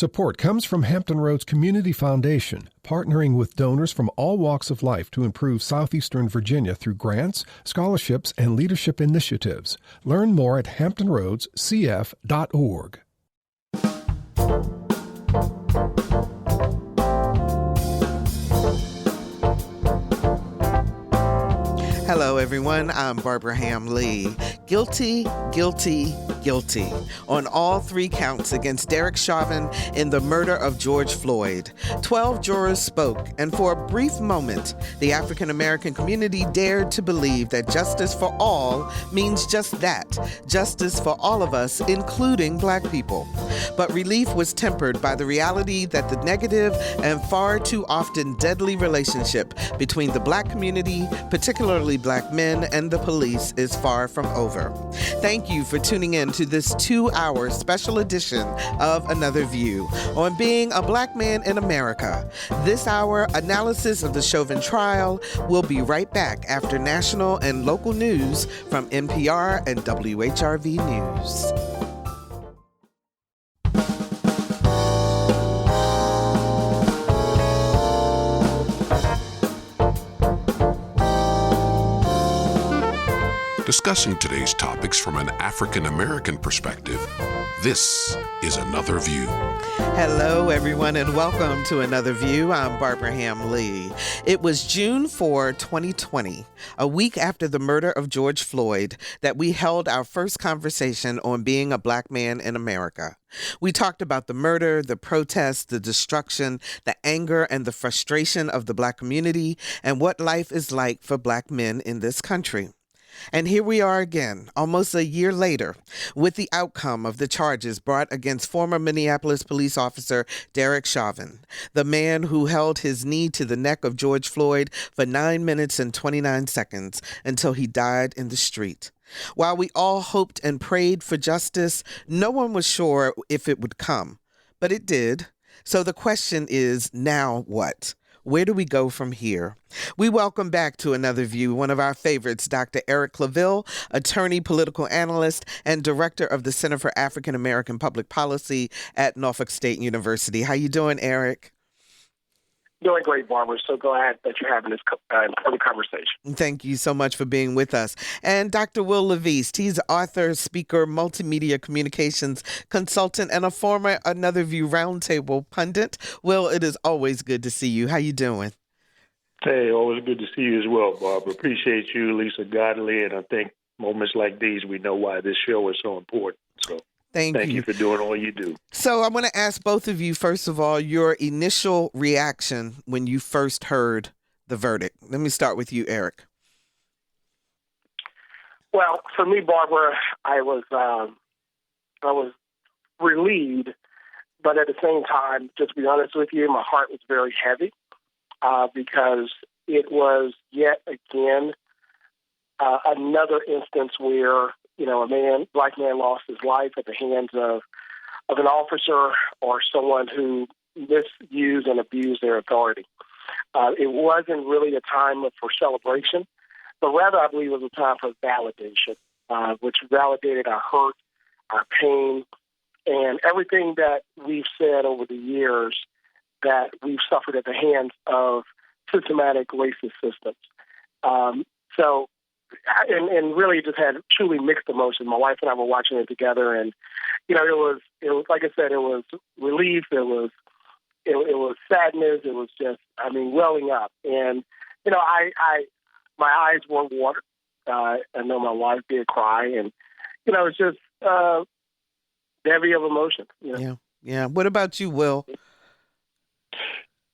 Support comes from Hampton Roads Community Foundation, partnering with donors from all walks of life to improve southeastern Virginia through grants, scholarships, and leadership initiatives. Learn more at hamptonroadscf.org. Hello, everyone. I'm Barbara Ham-Lee. Guilty, guilty, guilty on all 3 counts against Derek Chauvin in the murder of George Floyd. 12 jurors spoke, and for a brief moment, the African-American community dared to believe that justice for all means just that, justice for all of us, including Black people. But relief was tempered by the reality that the negative and far too often deadly relationship between the Black community, particularly Black men, and the police is far from over. Thank you for tuning in to this 2-hour special edition of Another View on being a Black man in America. This hour, analysis of the Chauvin trial. Will be right back after national and local news from NPR and WHRV News. Discussing today's topics from an African-American perspective, this is Another View. Hello, everyone, and welcome to Another View. I'm Barbara Ham-Lee. It was June 4, 2020, a week after the murder of George Floyd, that we held our first conversation on being a Black man in America. We talked about the murder, the protests, the destruction, the anger, and the frustration of the Black community, and what life is like for Black men in this country. And here we are again, almost a year later, with the outcome of the charges brought against former Minneapolis police officer Derek Chauvin, the man who held his knee to the neck of George Floyd for 9 minutes and 29 seconds until he died in the street. While we all hoped and prayed for justice, no one was sure if it would come, but it did. So the question is, now what? Where do we go from here? We welcome back to Another View one of our favorites, Dr. Eric Claville, attorney, political analyst, and director of the Center for African American Public Policy at Norfolk State University. How you doing, Eric? Doing great, Barbara. So glad that you're having this important conversation. Thank you so much for being with us. And Dr. Wil LaVeist, he's author, speaker, multimedia communications consultant, and a former Another View Roundtable pundit. Wil, it is always good to see you. How you doing? Hey, always good to see you as well, Barbara. Appreciate you, Lisa Godley, and I think moments like these, we know why this show is so important. So Thank you for doing all you do. So I want to ask both of you, first of all, your initial reaction when you first heard the verdict. Let me start with you, Eric. Well, for me, Barbara, I was relieved, but at the same time, just to be honest with you, my heart was very heavy because it was yet again another instance where a Black man lost his life at the hands of an officer or someone who misused and abused their authority. It wasn't really a time for celebration, but rather I believe it was a time for validation, which validated our hurt, our pain, and everything that we've said over the years that we've suffered at the hands of systematic racist systems. And really just had truly mixed emotions. My wife and I were watching it together, and it was like I said, it was relief, it was sadness, it was just welling up, and my eyes were watered. I know my wife did cry, and it's just heavy of emotion. Yeah. What about you, Wil?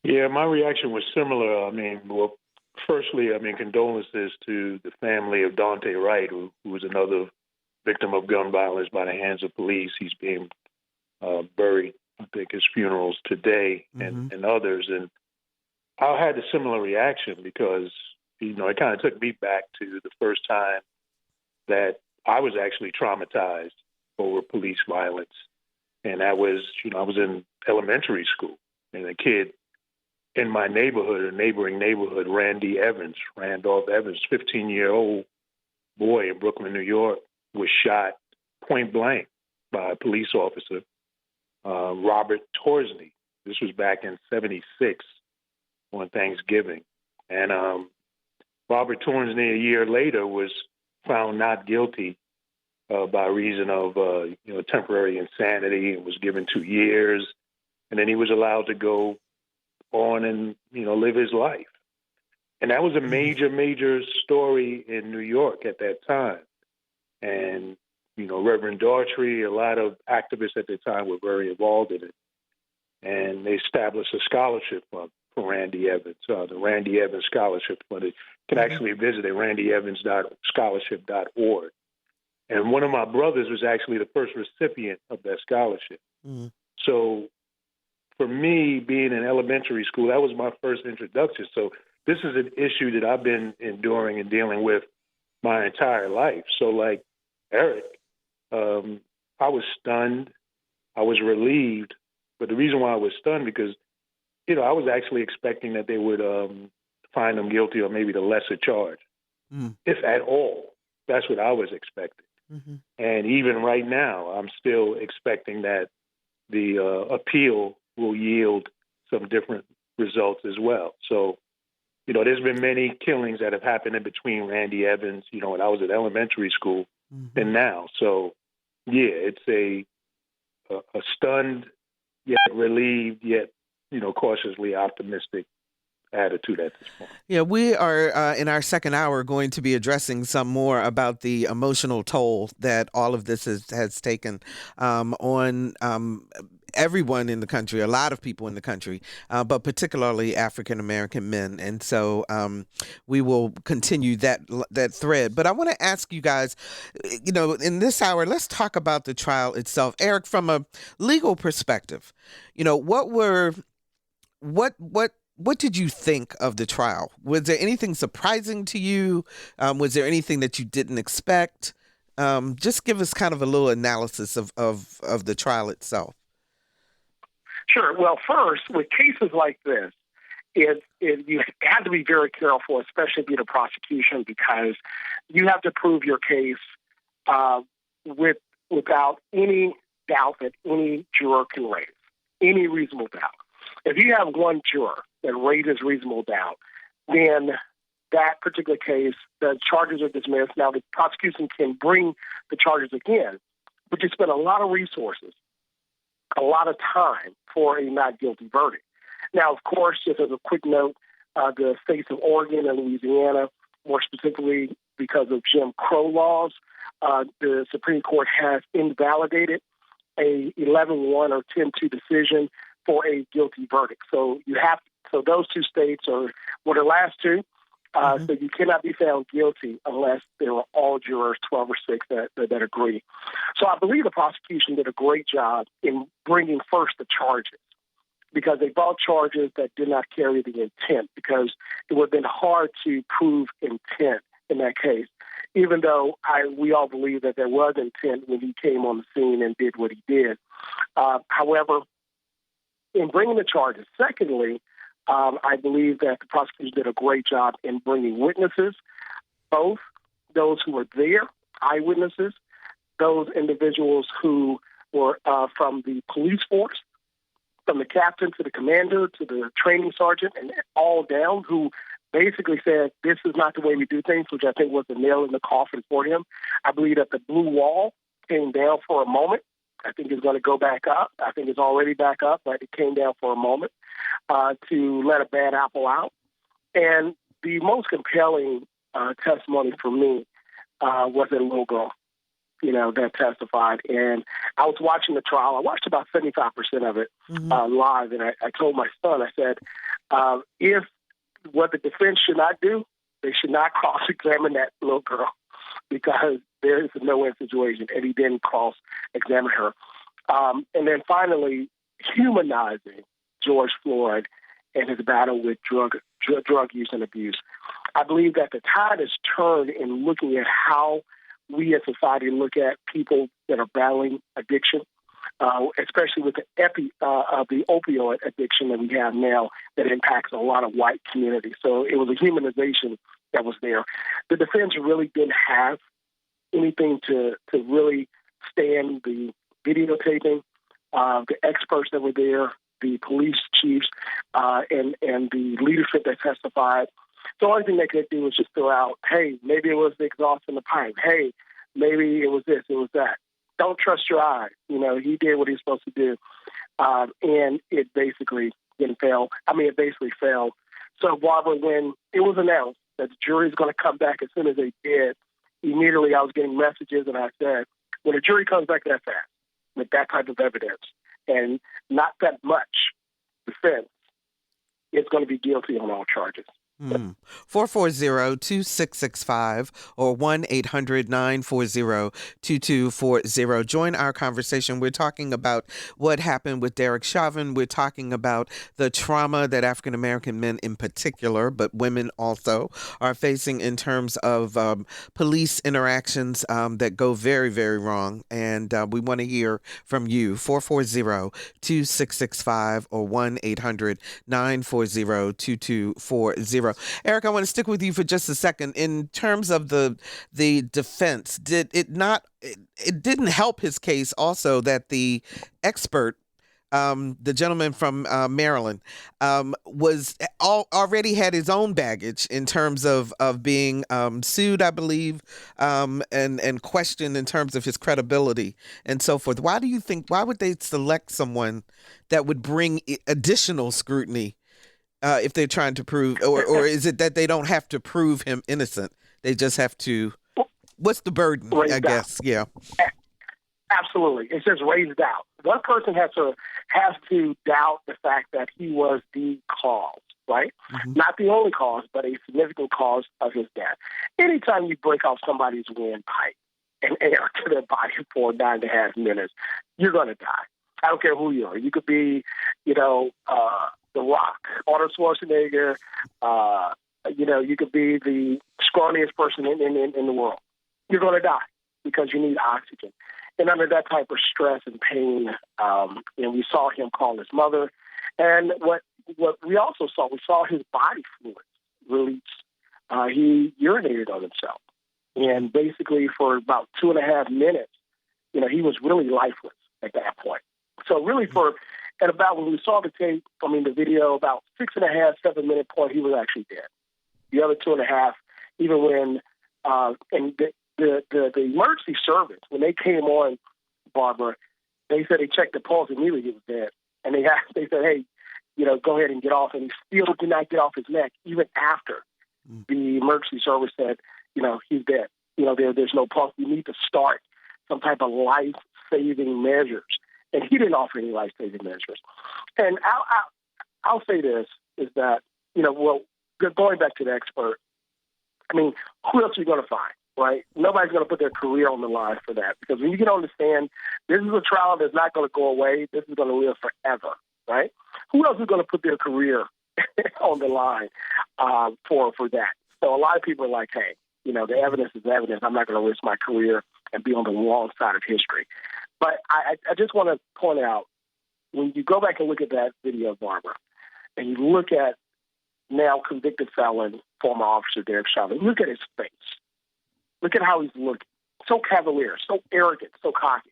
Yeah, my reaction was similar. Firstly, condolences to the family of Daunte Wright, who was another victim of gun violence by the hands of police. He's being buried. I think his funeral's today, and others. And I had a similar reaction because, it kind of took me back to the first time that I was actually traumatized over police violence. And that was, I was in elementary school, and a kid in my neighborhood, a neighboring neighborhood, Randolph Evans, 15-year-old boy in Brooklyn, New York, was shot point blank by a police officer. Robert Torsney. This was back in '76 on Thanksgiving. And Robert Torsney, a year later, was found not guilty by reason of temporary insanity, and was given 2 years. And then he was allowed to go on and live his life. And that was a major, major story in New York at that time. And Reverend Daughtry, a lot of activists at the time were very involved in it. And they established a scholarship fund for Randy Evans, the Randy Evans Scholarship Fund. You can actually visit it, randyevans.scholarship.org. And one of my brothers was actually the first recipient of that scholarship. Mm. So for me, being in elementary school, that was my first introduction. So this is an issue that I've been enduring and dealing with my entire life. So like Eric, I was stunned. I was relieved. But the reason why I was stunned because, I was actually expecting that they would find him guilty or maybe the lesser charge, if at all. That's what I was expecting. Mm-hmm. And even right now, I'm still expecting that the appeal will yield some different results as well. So, there's been many killings that have happened in between Randy Evans, when I was at elementary school and now. So, yeah, it's a stunned, yet relieved, yet, cautiously optimistic attitude at this point. Yeah, we are in our second hour going to be addressing some more about the emotional toll that all of this has taken on everyone in the country, a lot of people in the country, but particularly African-American men. And so we will continue that thread. But I want to ask you guys, in this hour, let's talk about the trial itself. Eric, from a legal perspective, what did you think of the trial? Was there anything surprising to you? Was there anything that you didn't expect? Just give us kind of a little analysis of the trial itself. Sure. Well, first, with cases like this, you have to be very careful, especially being a prosecution, because you have to prove your case without any doubt that any juror can raise, any reasonable doubt. If you have one juror that raises reasonable doubt, then that particular case, the charges are dismissed. Now, the prosecution can bring the charges again, but you spend a lot of resources, a lot of time for a not guilty verdict. Now, of course, just as a quick note, the states of Oregon and Louisiana, more specifically because of Jim Crow laws, the Supreme Court has invalidated a 11-1 or 10-2 decision for a guilty verdict. So those two states were the last two. So you cannot be found guilty unless there are all jurors, 12 or 6, that agree. So I believe the prosecution did a great job in bringing first the charges, because they brought charges that did not carry the intent, because it would have been hard to prove intent in that case, even though we all believe that there was intent when he came on the scene and did what he did. However, in bringing the charges, secondly, I believe that the prosecution did a great job in bringing witnesses, both those who were there, eyewitnesses, those individuals who were from the police force, from the captain to the commander to the training sergeant, and all down, who basically said, this is not the way we do things, which I think was the nail in the coffin for him. I believe that the blue wall came down for a moment. I think it's going to go back up. I think it's already back up, but it came down for a moment to let a bad apple out. And the most compelling testimony for me was a little girl, that testified. And I was watching the trial. I watched about 75% of it live, and I told my son, I said, if what the defense should not do, they should not cross-examine that little girl, because there is a no-win situation, and he didn't cross-examine her. And then finally, humanizing George Floyd and his battle with drug use and abuse. I believe that the tide has turned in looking at how we as society look at people that are battling addiction, especially with the opioid addiction that we have now that impacts a lot of white communities. So it was a humanization that was there. The defense really didn't have anything to really stand the videotaping the experts that were there, the police chiefs, and the leadership that testified. The only thing they could do was just throw out, hey, maybe it was the exhaust in the pipe. Hey, maybe it was this, it was that. Don't trust your eyes. He did what he was supposed to do. And it basically didn't fail. It basically failed. So, Barbara, when it was announced that the jury is going to come back as soon as they did, immediately I was getting messages, and I said, when a jury comes back that fast with that type of evidence and not that much defense, it's going to be guilty on all charges. 440-2665 or 1-800-940-2240. Join our conversation. We're talking about what happened with Derek Chauvin. We're talking about the trauma that African American men in particular, but women also, are facing in terms of police interactions that go very, very wrong. And we want to hear from you. 440-2665 or 1-800-940-2240. Eric, I want to stick with you for just a second. In terms of the defense, it didn't help his case also that the expert, the gentleman from Maryland, already had his own baggage in terms of being sued, I believe, and questioned in terms of his credibility and so forth. Why would they select someone that would bring additional scrutiny if they're trying to prove, or is it that they don't have to prove him innocent? They just have to, what's the burden, I guess? Yeah. Absolutely. It says raise doubt. One person has to doubt the fact that he was the cause, right? Mm-hmm. Not the only cause, but a significant cause of his death. Anytime you break off somebody's windpipe and air to their body for 9.5 minutes, you're going to die. I don't care who you are. You could be, The Rock, Arnold Schwarzenegger, you could be the scrawniest person in the world. You're going to die because you need oxygen. And under that type of stress and pain, we saw him call his mother. And what we also saw, his body fluids release. He urinated on himself. And basically for about 2.5 minutes, he was really lifeless at that point. So really at about when we saw the tape, the video, about 6.5, 7 minute point, he was actually dead. The other 2.5, even when, and the emergency service, when they came on, Barbara, they said they checked the pulse and knew he was dead. And they said, hey, go ahead and get off. And he still did not get off his neck, even after the emergency service said, he's dead. There's no pulse. You need to start some type of life-saving measures. And he didn't offer any life-saving measures. And I'll say this, is that, going back to the expert, who else are you going to find, right? Nobody's going to put their career on the line for that. Because when you can understand, this is a trial that's not going to go away. This is going to live forever, right? Who else is going to put their career on the line for that? So a lot of people are like, hey, the evidence is evidence. I'm not going to risk my career and be on the wrong side of history. But I just want to point out, when you go back and look at that video, Barbara, and you look at now convicted felon, former officer Derek Chauvin, look at his face. Look at how he's looking. So cavalier, so arrogant, so cocky.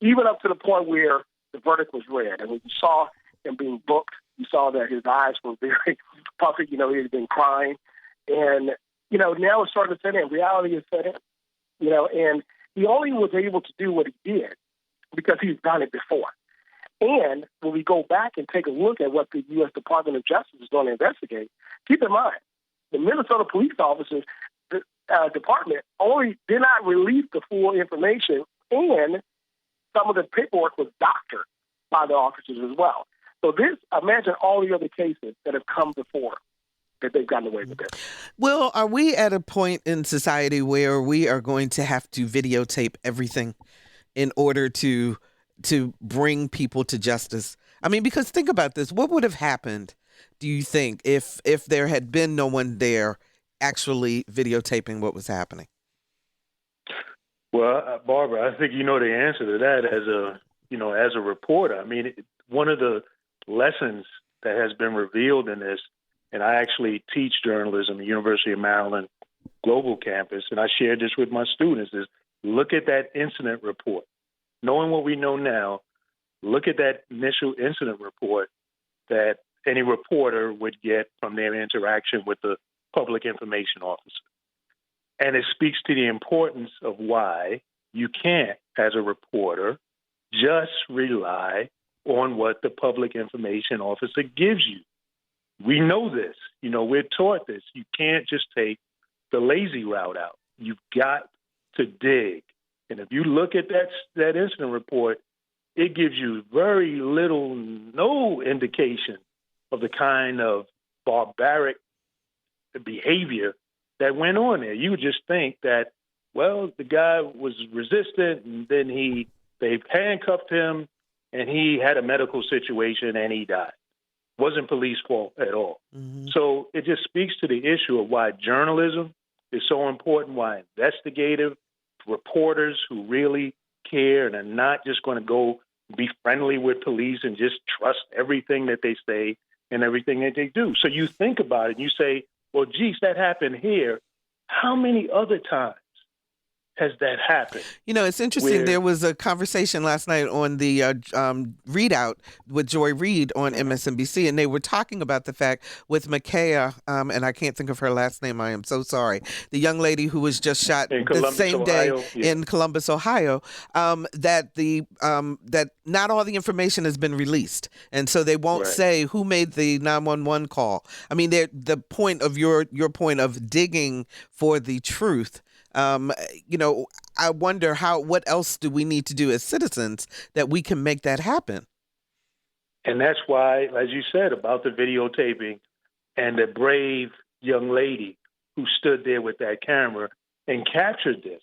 Even up to the point where the verdict was read. And when you saw him being booked, you saw that his eyes were very puffy. He had been crying. And, now it's starting to set in. Reality is set in. And he only was able to do what he did because he's done it before. And when we go back and take a look at what the U.S. Department of Justice is going to investigate, keep in mind, the Minnesota police officers department only did not release the full information, and some of the paperwork was doctored by the officers as well. So imagine all the other cases that have come before that they've gotten away with this. Well, are we at a point in society where we are going to have to videotape everything in order to bring people to justice? Because think about this. What would have happened, do you think, if there had been no one there actually videotaping what was happening? Well, Barbara, I think you know the answer to that as a reporter. One of the lessons that has been revealed in this, and I actually teach journalism at the University of Maryland Global Campus, and I shared this with my students, is look at that incident report. Knowing what we know now, look at that initial incident report that any reporter would get from their interaction with the public information officer. And it speaks to the importance of why you can't, as a reporter, just rely on what the public information officer gives you. We know this. We're taught this. You can't just take the lazy route out. You've got to dig. And if you look at that incident report, it gives you very little, no indication of the kind of barbaric behavior that went on there. You would just think that, well, the guy was resistant, and then they handcuffed him, and he had a medical situation, and he died. Wasn't police fault at all. Mm-hmm. So it just speaks to the issue of why journalism is so important, why investigative reporters who really care and are not just going to go be friendly with police and just trust everything that they say and everything that they do. So you think about it and you say, well, geez, that happened here. How many other times has that happened? It's interesting. There was a conversation last night on the Readout with Joy Reid on MSNBC, and they were talking about the fact with Micaiah, and I can't think of her last name. I am so sorry. The young lady who was just shot in the Columbus, same Ohio. day in Columbus, Ohio, that not all the information has been released, and so they won't say who made the 911 call. I mean, the point of your point of digging for the truth. I wonder what else do we need to do as citizens that we can make that happen? And that's why, as you said, about the videotaping and the brave young lady who stood there with that camera and captured this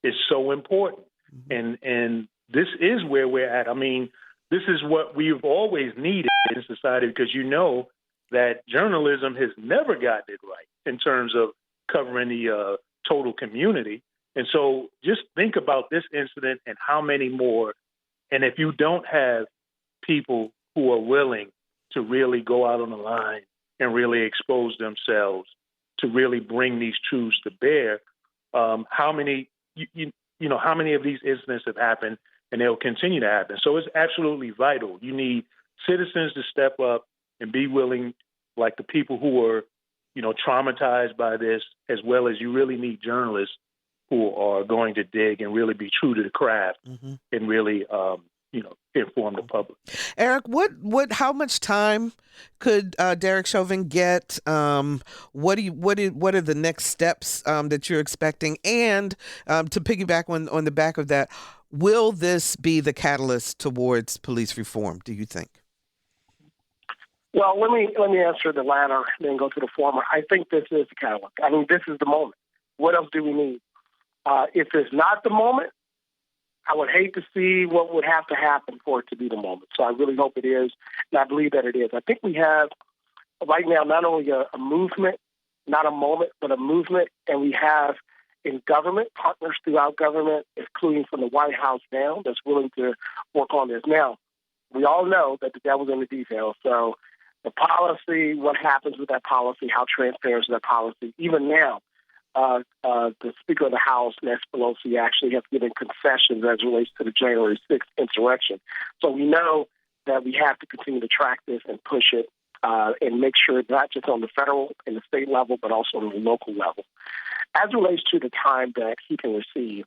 is so important. Mm-hmm. And this is where we're at. I mean, this is what we've always needed in society, because that journalism has never gotten it right in terms of covering the total community. And so just think about this incident and how many more. And if you don't have people who are willing to really go out on the line and really expose themselves to really bring these truths to bear, how many of these incidents have happened, and they'll continue to happen. So it's absolutely vital. You need citizens to step up and be willing, like the people who are traumatized by this, as well as you really need journalists who are going to dig and really be true to the craft and really, inform the public. Eric, how much time could Derek Chauvin get? What are the next steps that you're expecting? And to piggyback on the back of that, will this be the catalyst towards police reform, do you think? Well, let me answer the latter, then go to the former. I think this is the catalyst. I mean, this is the moment. What else do we need? If it's not the moment, I would hate to see what would have to happen for it to be the moment. So I really hope it is, and I believe that it is. I think we have right now not only a movement, not a moment, but a movement, and we have in government, partners throughout government, including from the White House down, that's willing to work on this. Now, we all know that the devil's in the details, so the policy, what happens with that policy, how transparent is that policy. Even now, the Speaker of the House, Nancy Pelosi, actually has given concessions as it relates to the January 6th insurrection. So we know that we have to continue to track this and push it and make sure not just on the federal and the state level, but also on the local level. As it relates to the time that he can receive,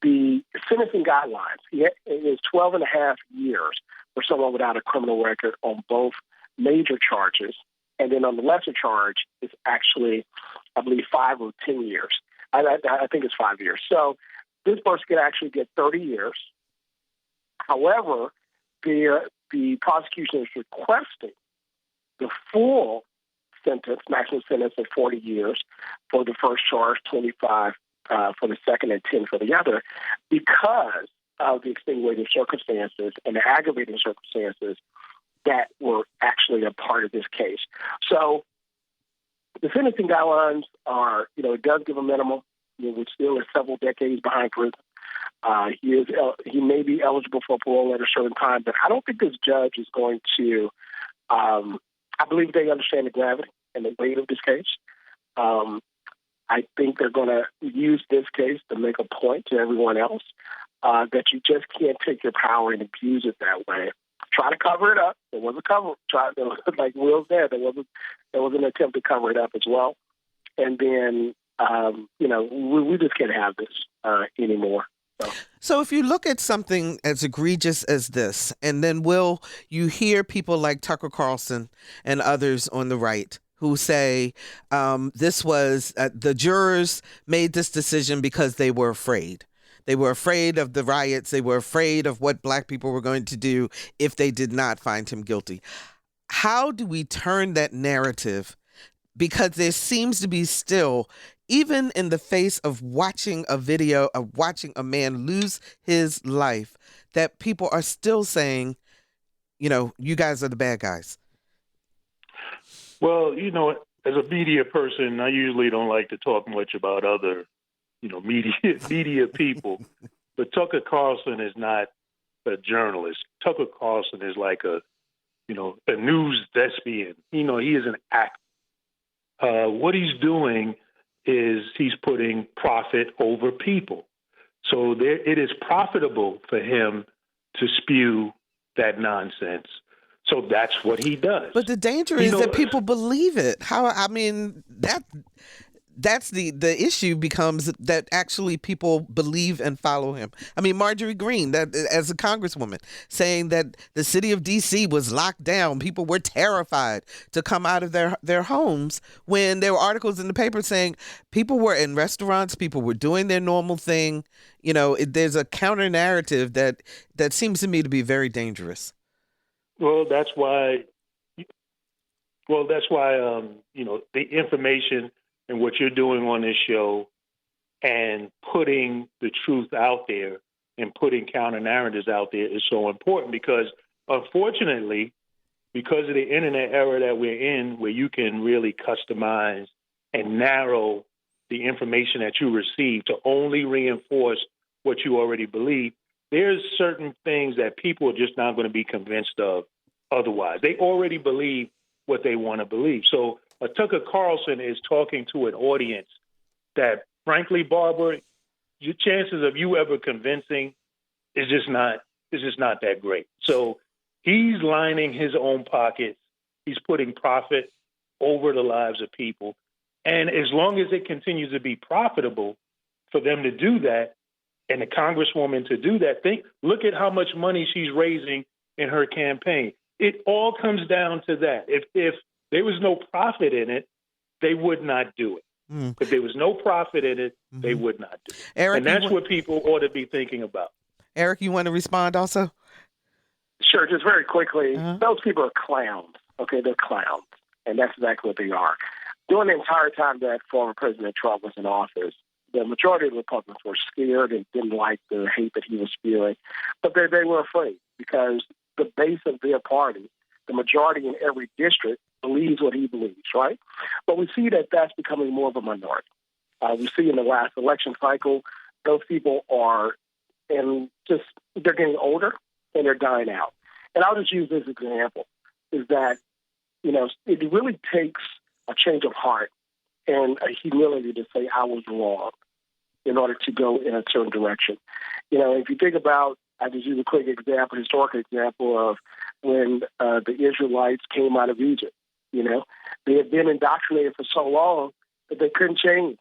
the sentencing guidelines, it is 12 and a half years for someone without a criminal record on both major charges. And then on the lesser charge, it's actually, I believe, 5 or 10 years. I think it's 5 years. So this person could actually get 30 years. However, the prosecution is requesting the full sentence, maximum sentence of 40 years for the first charge, 25 for the second, and 10 for the other, because of the extenuating circumstances and the aggravating circumstances that were actually a part of this case. So the sentencing guidelines are, it does give a minimum, which still is several decades behind prison. He may be eligible for parole at a certain time, but I don't think this judge is going to, I believe they understand the gravity and the weight of this case. I think they're going to use this case to make a point to everyone else. that you just can't take your power and abuse it that way. Try to cover it up. There was a cover. Like Will said, there was an attempt to cover it up as well. And then, we just can't have this anymore. So if you look at something as egregious as this, and then, Will, you hear people like Tucker Carlson and others on the right who say this was the jurors made this decision because they were afraid. They were afraid of the riots. They were afraid of what Black people were going to do if they did not find him guilty. How do we turn that narrative? Because there seems to be still, even in the face of watching a video of watching a man lose his life, that people are still saying, you guys are the bad guys. Well, as a media person, I usually don't like to talk much about other media people, but Tucker Carlson is not a journalist. Tucker Carlson is like a news thespian. He is an actor. What he's doing is he's putting profit over people. So it is profitable for him to spew that nonsense. So that's what he does. But the danger is that people believe it. That's the issue, becomes that actually people believe and follow him. I mean, Marjorie Greene, that as a congresswoman, saying that the city of D.C. was locked down. People were terrified to come out of their homes, when there were articles in the paper saying people were in restaurants, people were doing their normal thing. There's a counter narrative that seems to me to be very dangerous. Well, that's why the information and what you're doing on this show and putting the truth out there and putting counter narratives out there is so important, because unfortunately, because of the internet era that we're in, where you can really customize and narrow the information that you receive to only reinforce what you already believe, there's certain things that people are just not going to be convinced of otherwise. They already believe what they want to believe. So Tucker Carlson is talking to an audience that, frankly, Barbara, your chances of you ever convincing is just not that great. So he's lining his own pockets. He's putting profit over the lives of people. And as long as it continues to be profitable for them to do that, and the congresswoman to do that, look at how much money she's raising in her campaign. It all comes down to that. If there was no profit in it, they would not do it. If there was no profit in it, they would not do it. Eric, and that's what people ought to be thinking about. Eric, you want to respond also? Sure, just very quickly. Those people are clowns. Okay, they're clowns, and that's exactly what they are. During the entire time that former President Trump was in office, the majority of the Republicans were scared and didn't like the hate that he was spewing, but they were afraid, because the base of their party, the majority in every district, believes what he believes, right? But we see that that's becoming more of a minority. We see in the last election cycle, those people they're getting older and they're dying out. And I'll just use this example, is that, it really takes a change of heart and a humility to say, I was wrong, in order to go in a certain direction. If you think about, I just use a quick example, historical example of when the Israelites came out of Egypt. They had been indoctrinated for so long that they couldn't change.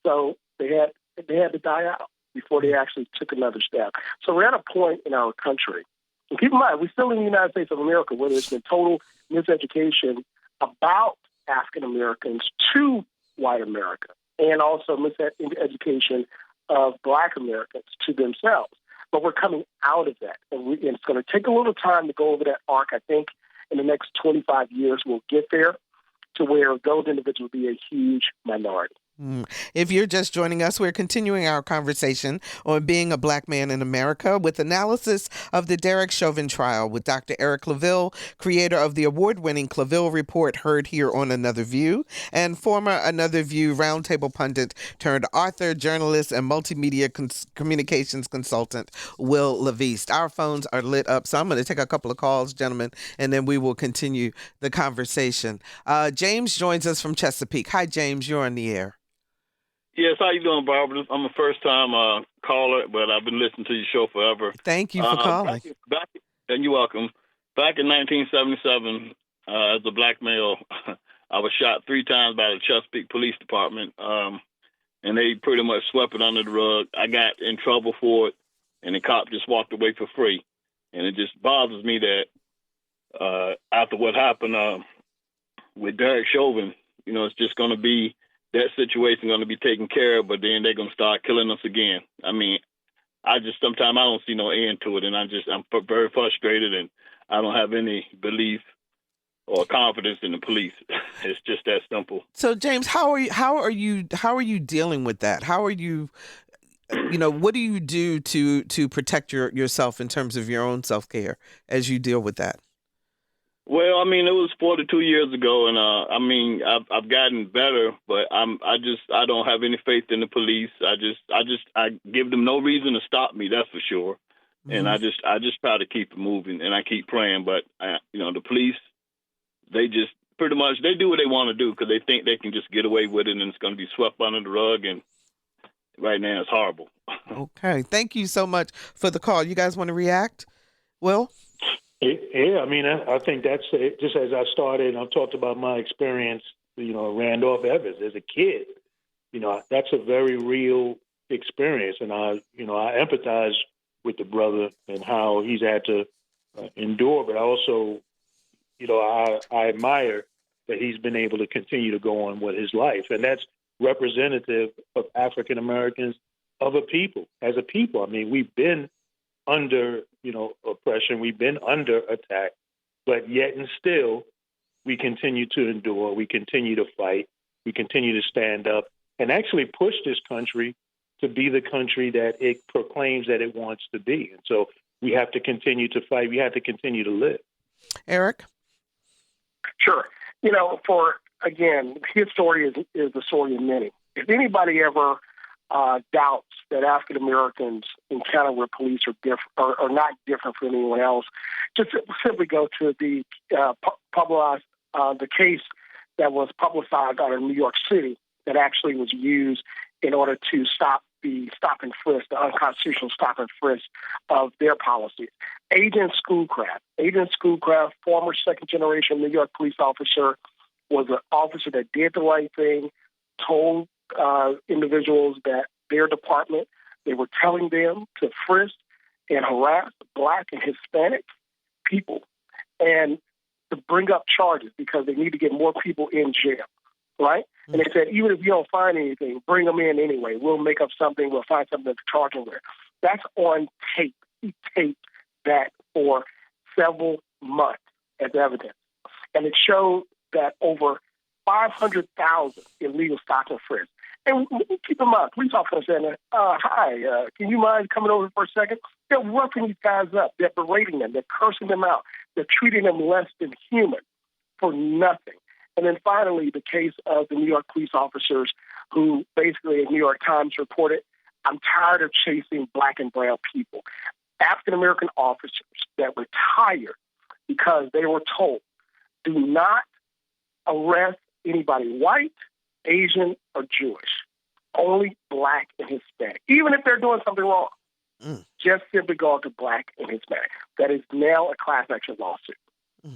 So they had to die out before they actually took another step. So we're at a point in our country, and keep in mind, we're still in the United States of America, where there's been total miseducation about African Americans to white America, and also miseducation of Black Americans to themselves. But we're coming out of that, and it's going to take a little time to go over that arc. I think in the next 25 years, we'll get there to where those individuals will be a huge minority. If you're just joining us, we're continuing our conversation on being a Black man in America with analysis of the Derek Chauvin trial with Dr. Eric Claville, creator of the award-winning Claville Report, heard here on Another View, and former Another View roundtable pundit turned author, journalist, and multimedia communications consultant, Wil LaVeist. Our phones are lit up, so I'm going to take a couple of calls, gentlemen, and then we will continue the conversation. James joins us from Chesapeake. Hi, James. You're on the air. Yes, how you doing, Barbara? I'm a first-time caller, but I've been listening to your show forever. Thank you for calling. And you're welcome. Back in 1977, as a black male, I was shot 3 times by the Chesapeake Police Department, and they pretty much swept it under the rug. I got in trouble for it, and the cop just walked away for free. And it just bothers me that after what happened with Derek Chauvin, it's just going to be that situation going to be taken care of, but then they're going to start killing us again. I mean, sometimes I don't see no end to it, and I'm very frustrated, and I don't have any belief or confidence in the police. It's just that simple. So, James, how are you dealing with that? How are you? What do you do to protect yourself in terms of your own self-care as you deal with that? Well, I mean, it was 42 years ago, and I've gotten better, but I don't have any faith in the police. I give them no reason to stop me. That's for sure. Mm-hmm. And I just try to keep it moving, and I keep praying. But the police, they just pretty much they do what they want to do because they think they can just get away with it, and it's going to be swept under the rug. And right now, it's horrible. Okay, thank you so much for the call. You guys want to react? Will? Yeah, I mean, I think that's it. Just as I started, I talked about my experience, Randolph Evans as a kid. That's a very real experience, and I empathize with the brother and how he's had to endure. But I also, I admire that he's been able to continue to go on with his life, and that's representative of African Americans as a people. I mean, we've been under, oppression. We've been under attack, but yet and still, we continue to endure. We continue to fight. We continue to stand up and actually push this country to be the country that it proclaims that it wants to be. And so we have to continue to fight. We have to continue to live. Eric? Sure. Again, his story is the story of many. If anybody ever doubts that African Americans encounter with police are not different from anyone else, just simply go to the the case that was publicized out of New York City that actually was used in order to stop the stop and frisk, the unconstitutional stop and frisk of their policies. Agent Schoolcraft, former second-generation New York police officer, was an officer that did the right thing, told individuals that their department, they were telling them to frisk and harass Black and Hispanic people and to bring up charges because they need to get more people in jail, right? Mm-hmm. And they said, even if you don't find anything, bring them in anyway. We'll make up something. We'll find something to charge them with. That's on tape. He taped that for several months as evidence. And it showed that over 500,000 illegal stop and frisk. And keep in mind, police officers saying, hi, can you mind coming over for a second? They're roughing these guys up. They're berating them. They're cursing them out. They're treating them less than human for nothing. And then finally, the case of the New York police officers who basically, as New York Times reported, I'm tired of chasing Black and brown people. African-American officers that retired because they were told, do not arrest anybody white, Asian, or Jewish. Only Black and Hispanic. Even if they're doing something wrong, just simply go to Black and Hispanic. That is now a class action lawsuit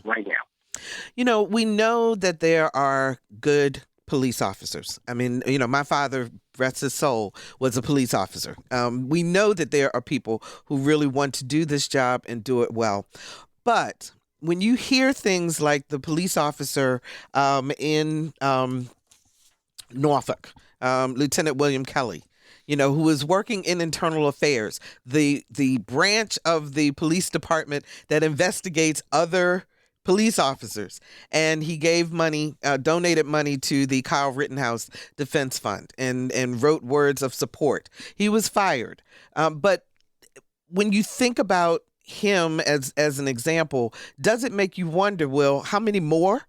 right now. We know that there are good police officers. I mean, my father, rest his soul, was a police officer. We know that there are people who really want to do this job and do it well. But when you hear things like the police officer in Norfolk, Lieutenant William Kelly, who was working in internal affairs, the branch of the police department that investigates other police officers, and he gave money, donated money to the Kyle Rittenhouse Defense Fund and wrote words of support. He was fired. But when you think about him as an example, does it make you wonder, Will, how many more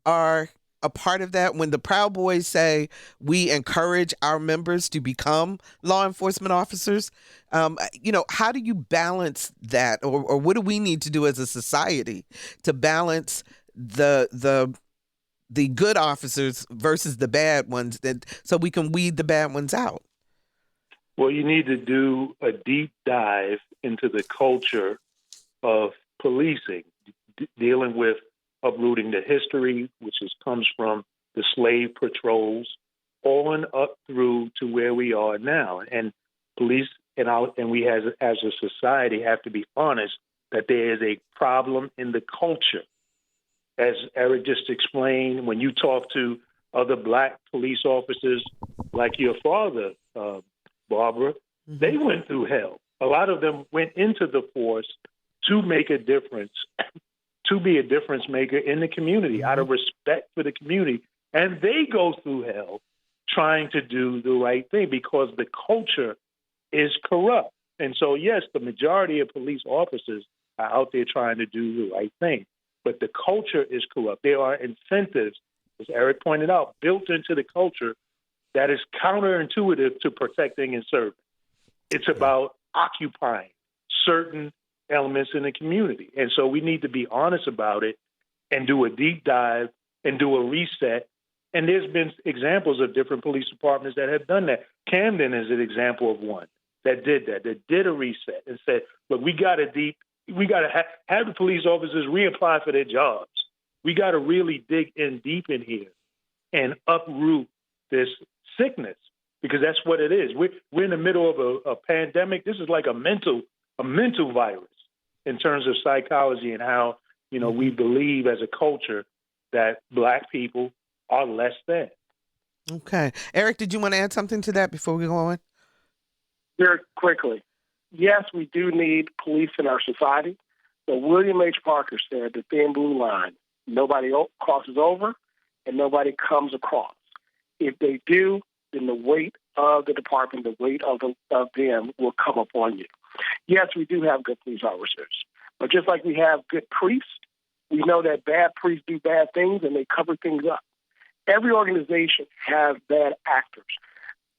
are a part of that when the Proud Boys say we encourage our members to become law enforcement officers? How do you balance that, or what do we need to do as a society to balance the the good officers versus the bad ones, so we can weed the bad ones out? Well, you need to do a deep dive into the culture of policing, dealing with uprooting the history, which comes from the slave patrols, on up through to where we are now. And police and we as a society have to be honest that there is a problem in the culture. As Eric just explained, when you talk to other Black police officers like your father, Barbara, they went through hell. A lot of them went into the force to make a difference, to be a difference maker in the community out of respect for the community. And they go through hell trying to do the right thing because the culture is corrupt. And so, yes, the majority of police officers are out there trying to do the right thing, but the culture is corrupt. There are incentives, as Eric pointed out, built into the culture that is counterintuitive to protecting and serving. It's about occupying certain elements in the community. And so we need to be honest about it and do a deep dive and do a reset. And there's been examples of different police departments that have done that. Camden is an example of one that did a reset and said, look, we got to have the police officers reapply for their jobs. We got to really dig in deep in here and uproot this sickness, because that's what it is. We're in the middle of a pandemic. This is like a mental virus in terms of psychology and how, we believe as a culture that Black people are less than. Okay. Eric, did you want to add something to that before we go on? Very quickly. Yes, we do need police in our society, but William H. Parker said the thin blue line, nobody crosses over and nobody comes across. If they do, then the weight of the department, the weight of them will come upon you. Yes, we do have good police officers, but just like we have good priests, we know that bad priests do bad things and they cover things up. Every organization has bad actors.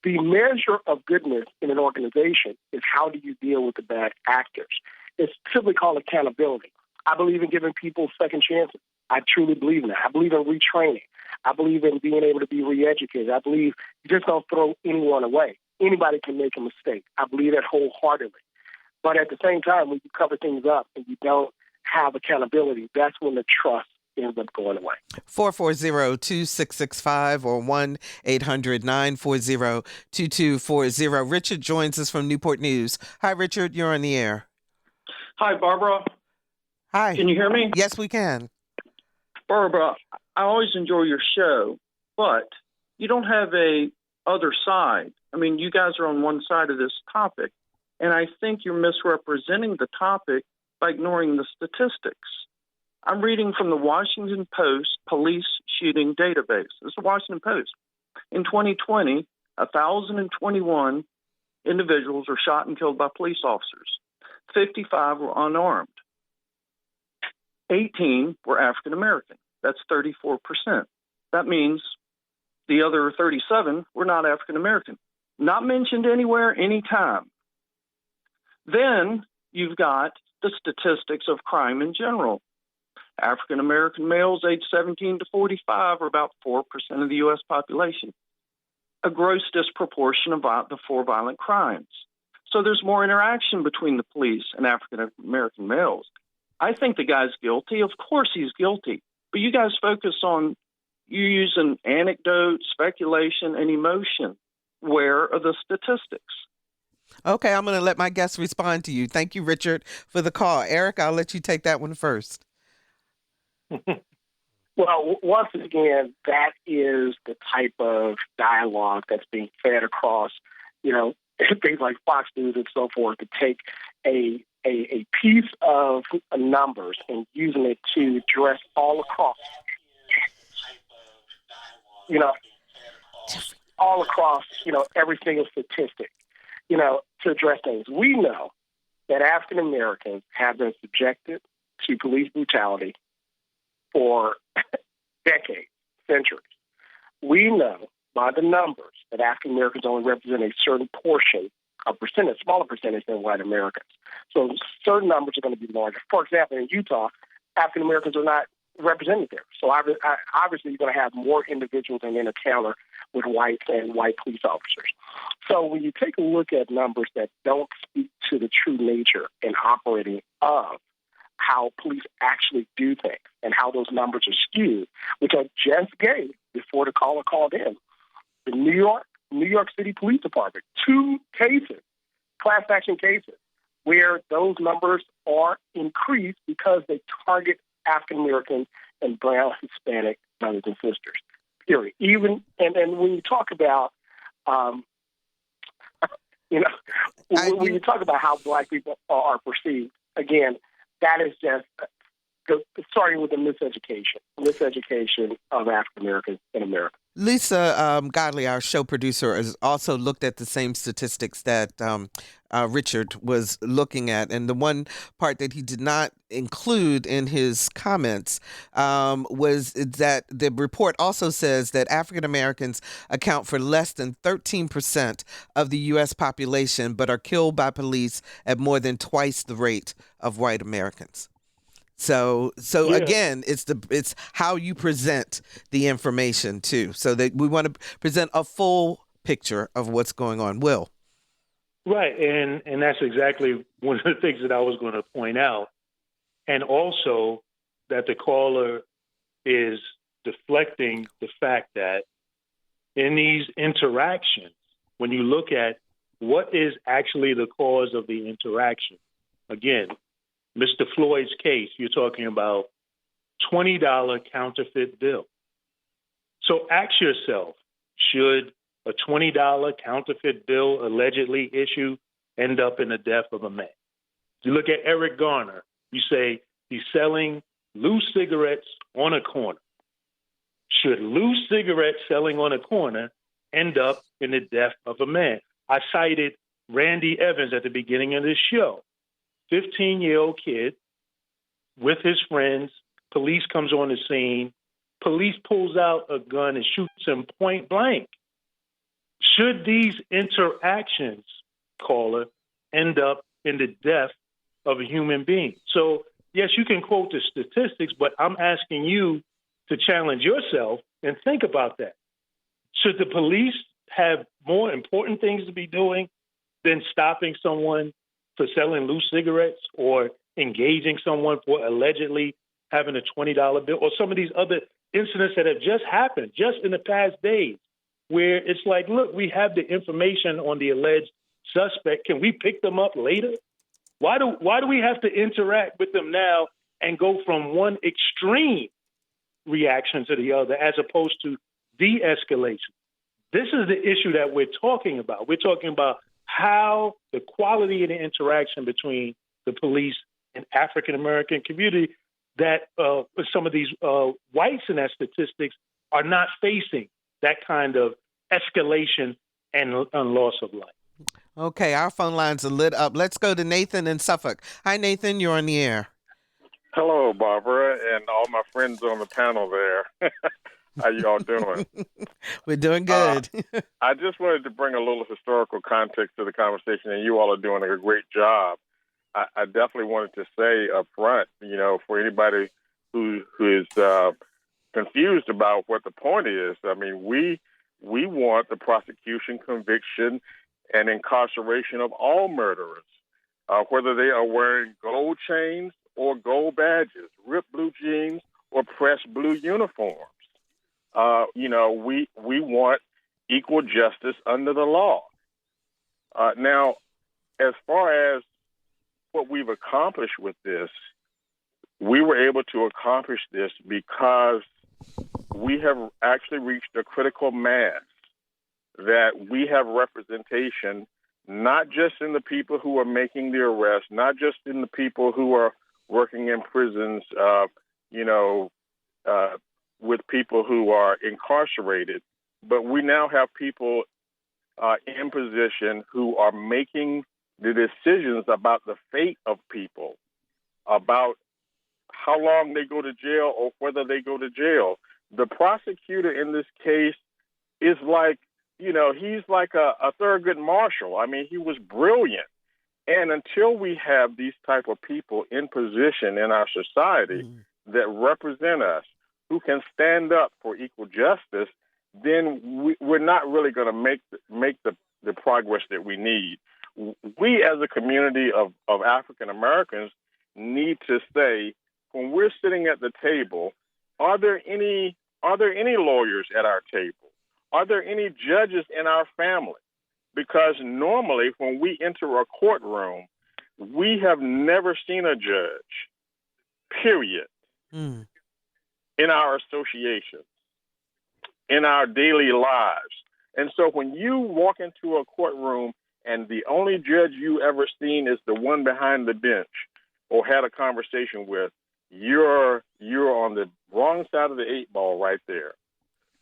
The measure of goodness in an organization is how do you deal with the bad actors. It's simply called accountability. I believe in giving people second chances. I truly believe in that. I believe in retraining. I believe in being able to be re-educated. I believe you just don't throw anyone away. Anybody can make a mistake. I believe that wholeheartedly. But at the same time, when you cover things up and you don't have accountability, that's when the trust ends up going away. 440-2665 or 1-800-940-2240. Richard joins us from Newport News. Hi, Richard. You're on the air. Hi, Barbara. Hi. Can you hear me? Yes, we can. Barbara, I always enjoy your show, but you don't have a other side. I mean, you guys are on one side of this topic, and I think you're misrepresenting the topic by ignoring the statistics. I'm reading from the Washington Post Police Shooting Database. This is the Washington Post. In 2020, 1,021 individuals were shot and killed by police officers. 55 were unarmed. 18 were African American. That's 34%. That means the other 37 were not African American. Not mentioned anywhere, anytime. Then you've got the statistics of crime in general. African American males aged 17 to 45 are about 4% of the U.S. population, a gross disproportion of the four violent crimes. So there's more interaction between the police and African American males. I think the guy's guilty. Of course he's guilty. But you guys focus on you using anecdote, speculation, and emotion. Where are the statistics? Okay, I'm going to let my guests respond to you. Thank you, Richard, for the call. Eric, I'll let you take that one first. Well, once again, that is the type of dialogue that's being fed across, things like Fox News and so forth, to take a piece of numbers and using it to address all across, all across, every single statistic, to address things. We know that African Americans have been subjected to police brutality for decades, centuries. We know by the numbers that African Americans only represent a certain portion, a smaller percentage than white Americans. So certain numbers are going to be larger. For example, in Utah, African Americans are not represented there. So obviously you're going to have more individuals than in a teller with whites and white police officers. So when you take a look at numbers that don't speak to the true nature and operating of how police actually do things and how those numbers are skewed, which I just gave before the caller called in, the New York City Police Department, 2 cases, class action cases, where those numbers are increased because they target African American and brown Hispanic brothers and sisters. Period. Even and when you talk about, when you talk about how black people are perceived, again, that is just starting with the miseducation of African Americans in America. Lisa Godley, our show producer, has also looked at the same statistics that Richard was looking at. And the one part that he did not include in his comments was that the report also says that African Americans account for less than 13% of the U.S. population, but are killed by police at more than twice the rate of white Americans. So Yeah. Again, it's how you present the information too. So that we want to present a full picture of what's going on. Will. Right, and that's exactly one of the things that I was going to point out, and also that the caller is deflecting the fact that in these interactions, when you look at what is actually the cause of the interaction, again, Mr. Floyd's case, you're talking about $20 counterfeit bill. So ask yourself, should a $20 counterfeit bill allegedly issued end up in the death of a man? You look at Eric Garner, you say he's selling loose cigarettes on a corner. Should loose cigarettes selling on a corner end up in the death of a man? I cited Randy Evans at the beginning of this show. 15-year-old kid with his friends. Police comes on the scene. Police pulls out a gun and shoots him point blank. Should these interactions, caller, end up in the death of a human being? So, yes, you can quote the statistics, but I'm asking you to challenge yourself and think about that. Should the police have more important things to be doing than stopping someone for selling loose cigarettes or engaging someone for allegedly having a $20 bill, or some of these other incidents that have just happened just in the past days, where it's like, look, we have the information on the alleged suspect. Can we pick them up later? Why do we have to interact with them now and go from one extreme reaction to the other as opposed to de-escalation? This is the issue that we're talking about. We're talking about how the quality of the interaction between the police and African-American community that some of these whites in that statistics are not facing that kind of escalation and loss of life. Okay, our phone lines are lit up. Let's go to Nathan in Suffolk. Hi, Nathan. You're on the air. Hello, Barbara, and all my friends on the panel there. How you all doing? We're doing good. I just wanted to bring a little historical context to the conversation, and you all are doing a great job. I definitely wanted to say up front, for anybody who is confused about what the point is, I mean, we want the prosecution, conviction, and incarceration of all murderers, whether they are wearing gold chains or gold badges, ripped blue jeans or pressed blue uniforms. We want equal justice under the law. Now, as far as what we've accomplished with this, we were able to accomplish this because we have actually reached a critical mass that we have representation, not just in the people who are making the arrest, not just in the people who are working in prisons, with people who are incarcerated, but we now have people in position who are making the decisions about the fate of people, about how long they go to jail or whether they go to jail. The prosecutor in this case is like, he's like a Thurgood Marshall. I mean, he was brilliant. And until we have these type of people in position in our society, that represent us, who can stand up for equal justice, then we're not really going to make the progress that we need. We, as a community of African Americans, need to say, when we're sitting at the table, are there any lawyers at our table? Are there any judges in our family? Because normally when we enter a courtroom, we have never seen a judge, period, in our associations, in our daily lives. And so when you walk into a courtroom and the only judge you ever seen is the one behind the bench or had a conversation with, you're on the wrong side of the eight ball right there.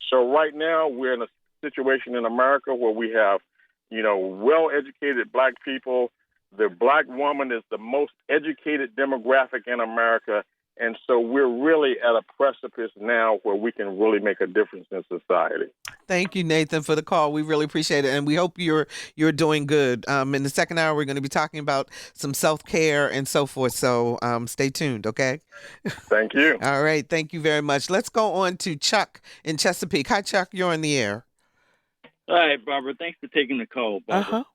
So right now we're in a situation in America where we have, well-educated Black people. The Black woman is the most educated demographic in America. And so we're really at a precipice now where we can really make a difference in society. Thank you, Nathan, for the call. We really appreciate it. And we hope you're doing good. In the second hour, we're going to be talking about some self-care and so forth. So stay tuned, okay? Thank you. All right. Thank you very much. Let's go on to Chuck in Chesapeake. Hi, Chuck. You're on the air. All right, Barbara. Thanks for taking the call, Barbara.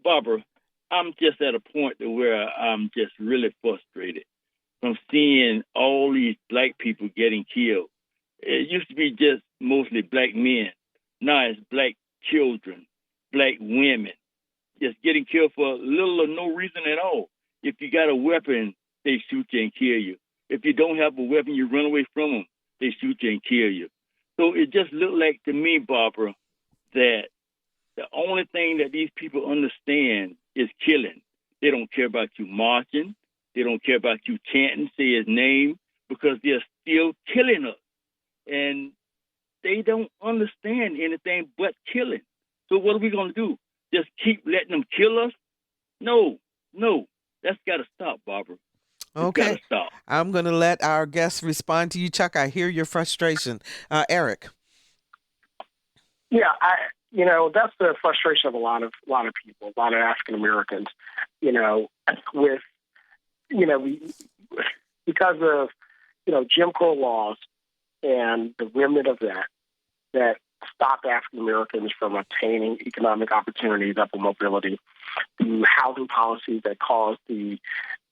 Barbara, I'm just at a point where I'm just really frustrated from seeing all these Black people getting killed. It used to be just mostly Black men. Now it's Black children, Black women, just getting killed for little or no reason at all. If you got a weapon, they shoot you and kill you. If you don't have a weapon, you run away from them, they shoot you and kill you. So it just looked like to me, Barbara, that the only thing that these people understand is killing. They don't care about you marching. They don't care about you chanting, say his name, because they're still killing us. And they don't understand anything but killing. So what are we going to do? Just keep letting them kill us? No. That's got to stop, Barbara. Okay. Gotta stop. I'm going to let our guests respond to you, Chuck. I hear your frustration. Eric. Yeah, that's the frustration of a lot of people, a lot of African Americans, with, because of, Jim Crow laws and the remnant of that stopped African Americans from obtaining economic opportunities, upward mobility, through housing policies that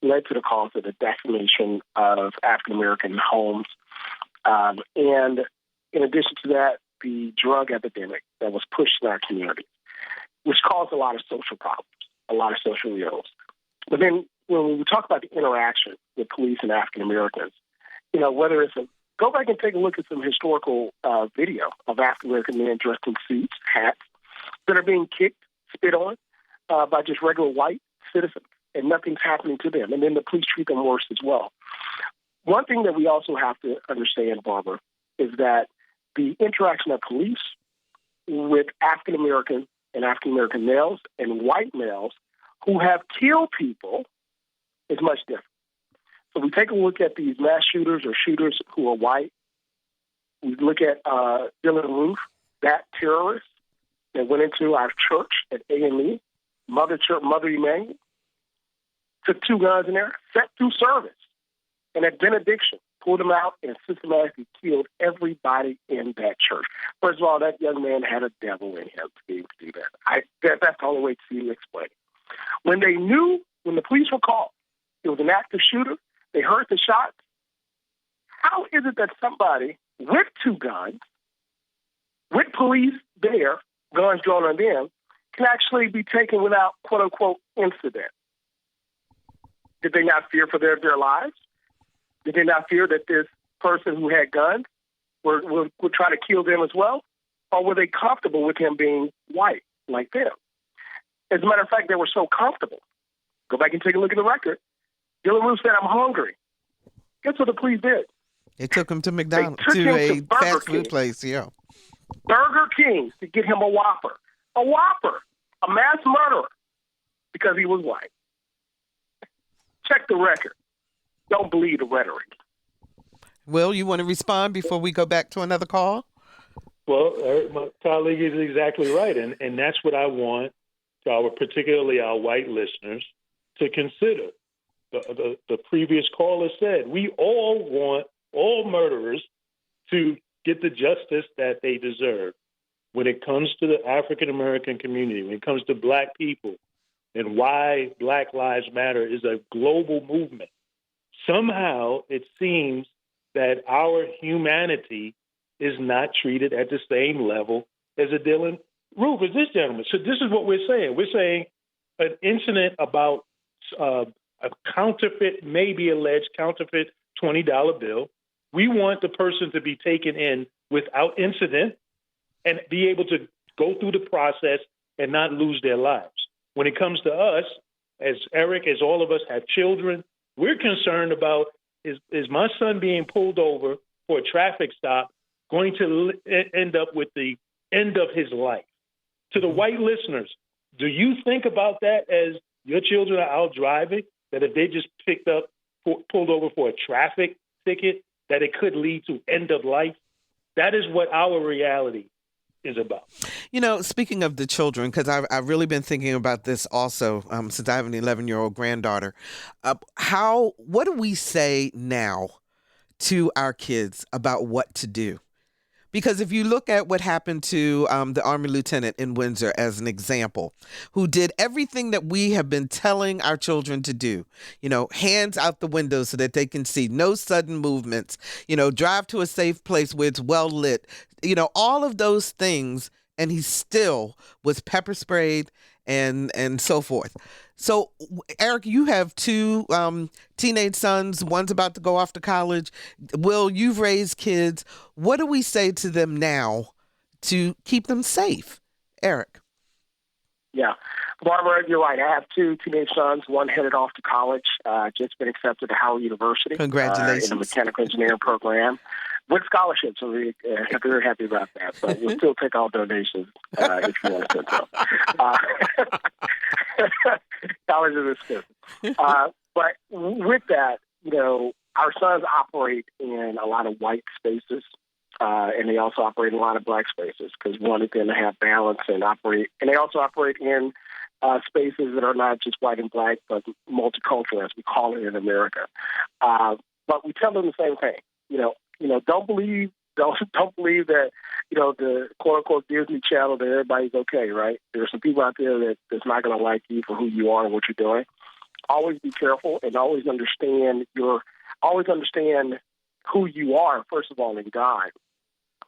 led to the cause of the decimation of African American homes. And in addition to that, the drug epidemic that was pushed in our community, which caused a lot of social problems, a lot of social ills. But then when we talk about the interaction with police and African Americans, whether it's go back and take a look at some historical video of African American men dressed in suits, hats, that are being kicked, spit on by just regular white citizens, and nothing's happening to them. And then the police treat them worse as well. One thing that we also have to understand, Barbara, is that the interaction of police with African American and African American males and white males who have killed people is much different. So we take a look at these mass shooters or shooters who are white. We look at Dylan Roof, that terrorist that went into our church at A&E, Mother Emanuel, took 2 guns in there, set through service, and at benediction, pulled them out and systematically killed everybody in that church. First of all, that young man had a devil in him to be able to do that. That's the only way to explain it. When the police were called, it was an active shooter, they heard the shots. How is it that somebody with 2 guns, with police there, guns drawn on them, can actually be taken without quote-unquote incident? Did they not fear for their lives? Did they not fear that this person who had guns would try to kill them as well? Or were they comfortable with him being white like them? As a matter of fact, they were so comfortable. Go back and take a look at the record. Dylan Roof said, "I'm hungry." Guess what the police did? They took him to McDonald's, to a fast food place, yeah. Burger King, to get him a Whopper, a mass murderer, because he was white. Check the record. Don't believe the rhetoric. Will, you want to respond before we go back to another call? Well, my colleague is exactly right, and that's what I want particularly our white listeners to consider. the previous caller said, we all want all murderers to get the justice that they deserve. When it comes to the African-American community, when it comes to Black people, and why Black Lives Matter is a global movement, somehow it seems that our humanity is not treated at the same level as a Dylan Roof, as this gentleman. So this is what we're saying. We're saying an incident about a counterfeit, maybe alleged counterfeit $20 bill. We want the person to be taken in without incident and be able to go through the process and not lose their lives. When it comes to us, as Eric, as all of us have children, we're concerned about is my son being pulled over for a traffic stop going to end up with the end of his life? To the white listeners, do you think about that as your children are out driving, that if they just pulled over for a traffic ticket, that it could lead to end of life? That is what our reality is about. You know, speaking of the children, because I've really been thinking about this also since I have an 11-year-old granddaughter. What do we say now to our kids about what to do? Because if you look at what happened to the Army lieutenant in Windsor as an example, who did everything that we have been telling our children to do, hands out the window so that they can see, no sudden movements, drive to a safe place where it's well lit, all of those things, and he still was pepper sprayed and so forth. So, Eric, you have two teenage sons. One's about to go off to college. Will, you've raised kids. What do we say to them now to keep them safe? Eric. Yeah. Barbara, you're right. I have two teenage sons. One headed off to college, just been accepted to Howard University. Congratulations. In the mechanical engineering program with scholarships. So we're very happy about that. But we'll still take all donations if you want to send them. College is expensive. But with that, our sons operate in a lot of white spaces. And they also operate in a lot of Black spaces because one is going to have balance and operate. And they also operate in spaces that are not just white and Black, but multicultural, as we call it in America. But we tell them the same thing. Don't believe that, the quote unquote Disney Channel that everybody's okay, right? There are some people out there that's not going to like you for who you are and what you're doing. Always be careful and always understand who you are, first of all, in God,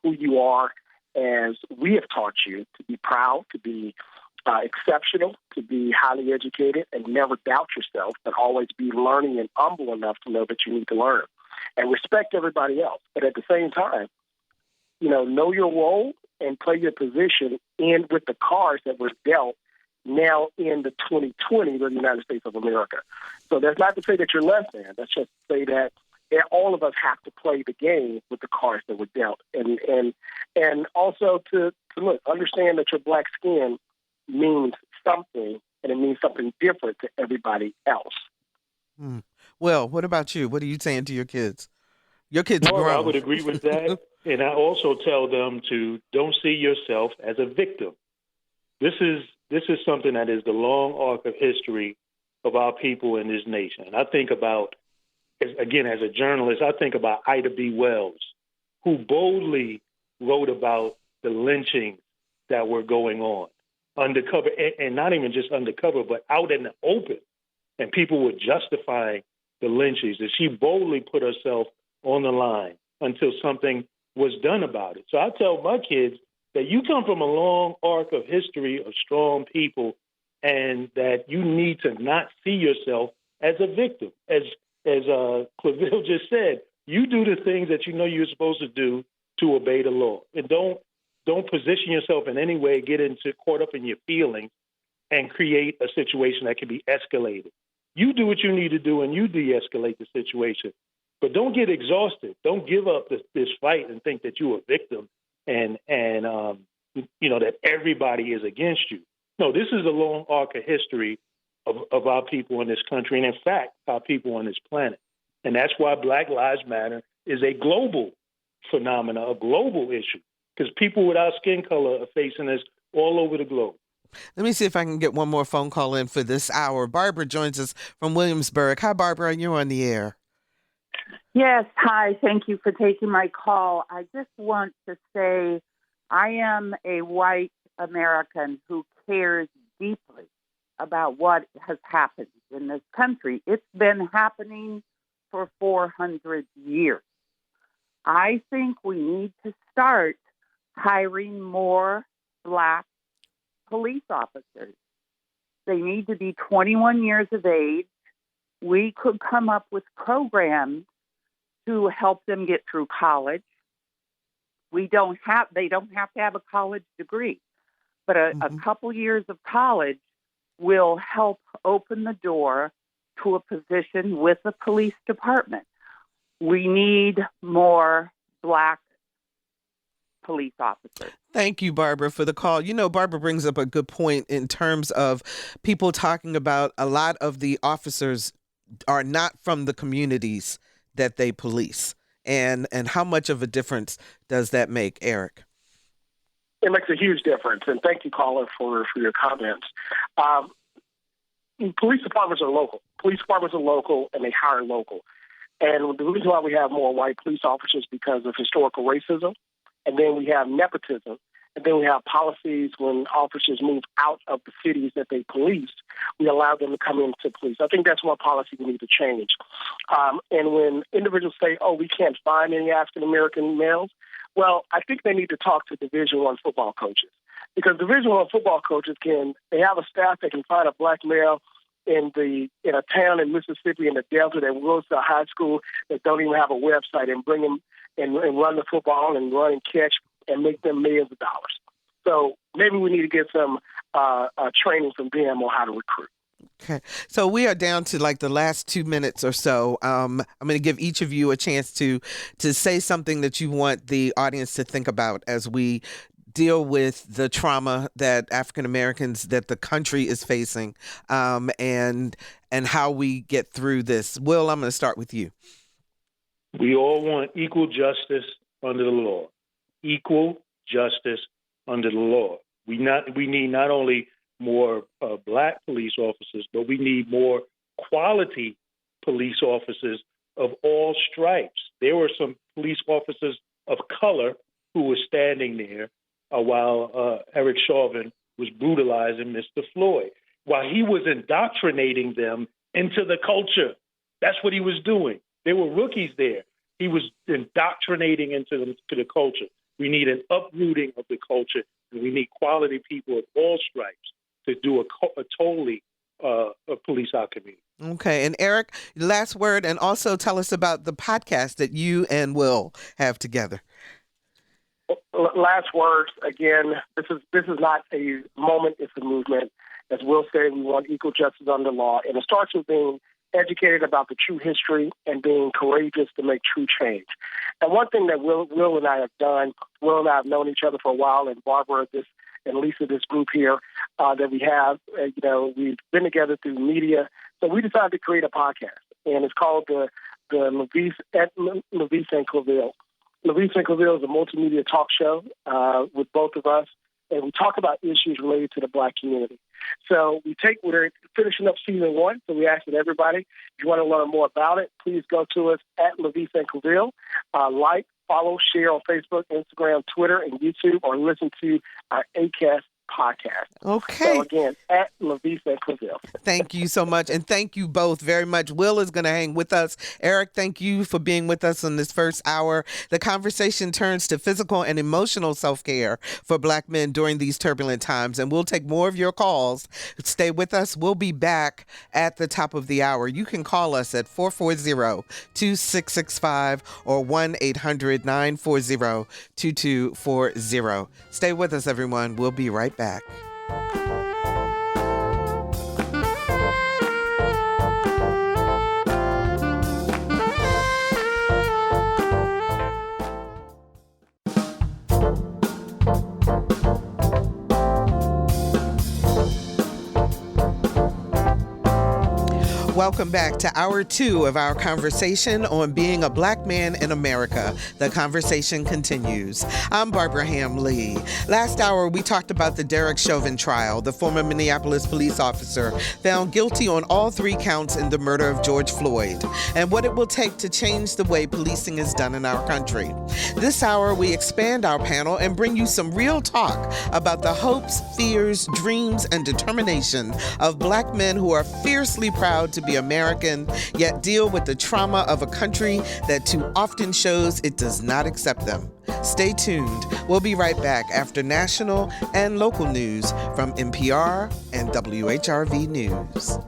who you are as we have taught you to be proud, to be exceptional, to be highly educated, and never doubt yourself, but always be learning and humble enough to know that you need to learn and respect everybody else. But at the same time, know your role and play your position in with the cards that were dealt now in the 2020 of the United States of America. So that's not to say that you're less than. That's just to say that all of us have to play the game with the cards that were dealt, and also to look, understand that your Black skin means something, and it means something different to everybody else. Well, what about you? What are you saying to your kids? Your kids are grown. I would agree with that, and I also tell them to don't see yourself as a victim. This is something that is the long arc of history of our people in this nation. And I think about, again, as a journalist, I think about Ida B. Wells, who boldly wrote about the lynchings that were going on undercover, and not even just undercover, but out in the open. And people were justifying the lynchings. And she boldly put herself on the line until something was done about it. So I tell my kids that you come from a long arc of history of strong people, and that you need to not see yourself as a victim. As Claville just said, you do the things that you know you're supposed to do to obey the law. And don't position yourself in any way, get caught up in your feelings and create a situation that can be escalated. You do what you need to do and you de-escalate the situation. But don't get exhausted. Don't give up this fight and think that you're a victim and that everybody is against you. No, this is a long arc of history of our people in this country, and in fact, our people on this planet. And that's why Black Lives Matter is a global phenomenon, a global issue, because people without skin color are facing this all over the globe. Let me see if I can get one more phone call in for this hour. Barbara joins us from Williamsburg. Hi, Barbara. You're on the air. Yes. Hi. Thank you for taking my call. I just want to say I am a white American who cares deeply about what has happened in this country. It's been happening for 400 years. I think we need to start hiring more Black police officers. They need to be 21 years of age. We could come up with programs to help them get through college. They don't have to have a college degree, but a couple years of college will help open the door to a position with the police department. We need more Black police officers. Thank you, Barbara, for the call. You know, Barbara brings up a good point in terms of people talking about a lot of the officers are not from the communities that they police. And how much of a difference does that make, Eric? It makes a huge difference. And thank you, caller, for your comments. Police departments are local. Police departments are local, and they hire local. And the reason why we have more white police officers is because of historical racism. And then we have nepotism. And then we have policies when officers move out of the cities that they police, we allow them to come into police. I think that's one policy we need to change. And when individuals say, oh, we can't find any African-American males, well, I think they need to talk to Division I football coaches. Because Division I football coaches they have a staff that can find a Black male in a town in Mississippi in the Delta that goes to a high school that don't even have a website and bring them and run the football and run and catch and make them millions of dollars. So maybe we need to get some training from them on how to recruit. Okay. So we are down to like the last 2 minutes or so. I'm going to give each of you a chance to say something that you want the audience to think about as we deal with the trauma that African Americans, that the country is facing, and how we get through this. Will, I'm going to start with you. We all want equal justice under the law. Equal justice under the law. We need not only more Black police officers, but we need more quality police officers of all stripes. There were some police officers of color who were standing there while Derek Chauvin was brutalizing Mr. Floyd, while he was indoctrinating them into the culture. That's what he was doing. There were rookies there. He was indoctrinating into the culture. We need an uprooting of the culture, and we need quality people of all stripes to do a totally police our community. Okay. And Eric, last word, and also tell us about the podcast that you and Will have together. Last words, again, this is not a moment, it's a movement. As Will said, we want equal justice under law, and it starts with being educated about the true history and being courageous to make true change. And one thing that Will and I have done, Will and I have known each other for a while, and Barbara, and Lisa, this group here that we have, we've been together through media. So we decided to create a podcast, and it's called the LaVeist and Claville. LaVeist and Claville is a multimedia talk show with both of us, and we talk about issues related to the Black community. So we're finishing up season 1, so we ask that everybody, if you want to learn more about it, please go to us at LaVeist and Claville, like, follow, share on Facebook, Instagram, Twitter, and YouTube, or listen to our ACAST podcast. Okay. So again, at LaVeist and Claville. Thank you so much, and thank you both very much. Will is going to hang with us. Eric, thank you for being with us in this first hour. The conversation turns to physical and emotional self-care for Black men during these turbulent times, and we'll take more of your calls. Stay with us. We'll be back at the top of the hour. You can call us at 440-2665 or 1-800-940-2240. Stay with us, everyone. We'll be right back. welcome back to hour 2 of our conversation on being a black man in America. The conversation continues. I'm Barbara Ham Lee. Last hour, we talked about the Derek Chauvin trial. The former Minneapolis police officer found guilty on all 3 counts in the murder of George Floyd, and what it will take to change the way policing is done in our country. This hour, we expand our panel and bring you some real talk about the hopes, fears, dreams, and determination of black men who are fiercely proud to be American, yet deal with the trauma of a country that too often shows it does not accept them. Stay tuned. We'll be right back after national and local news from NPR and WHRV News.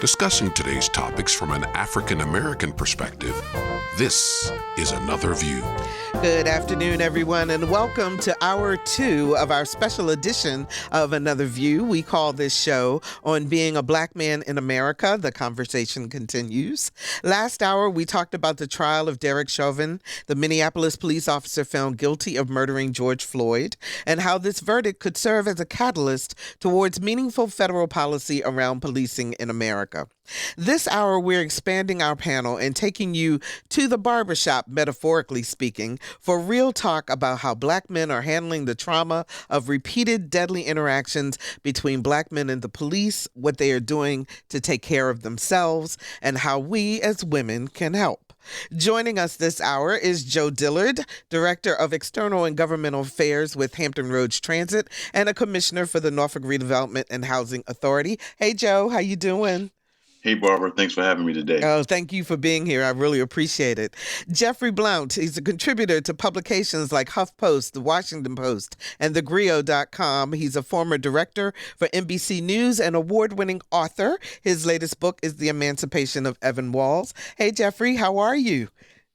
Discussing today's topics from an African American perspective, this is Another View. Good afternoon, everyone, and welcome to hour 2 of our special edition of Another View. We call this show On Being a Black Man in America. The conversation continues. Last hour, we talked about the trial of Derek Chauvin, the Minneapolis police officer found guilty of murdering George Floyd, and how this verdict could serve as a catalyst towards meaningful federal policy around policing in America. This hour, we're expanding our panel and taking you to the barbershop, metaphorically speaking, for real talk about how black men are handling the trauma of repeated deadly interactions between black men and the police, what they are doing to take care of themselves, and how we as women can help. Joining us this hour is Joe Dillard, Director of External and Governmental Affairs with Hampton Roads Transit and a Commissioner for the Norfolk Redevelopment and Housing Authority. Hey, Joe, how you doing? Hey, Barbara. Thanks for having me today. Oh, thank you for being here. I really appreciate it. Jeffrey Blount, he's a contributor to publications like HuffPost, The Washington Post, and TheGrio.com. He's a former director for NBC News and award-winning author. His latest book is The Emancipation of Evan Walls. Hey, Jeffrey, how are you?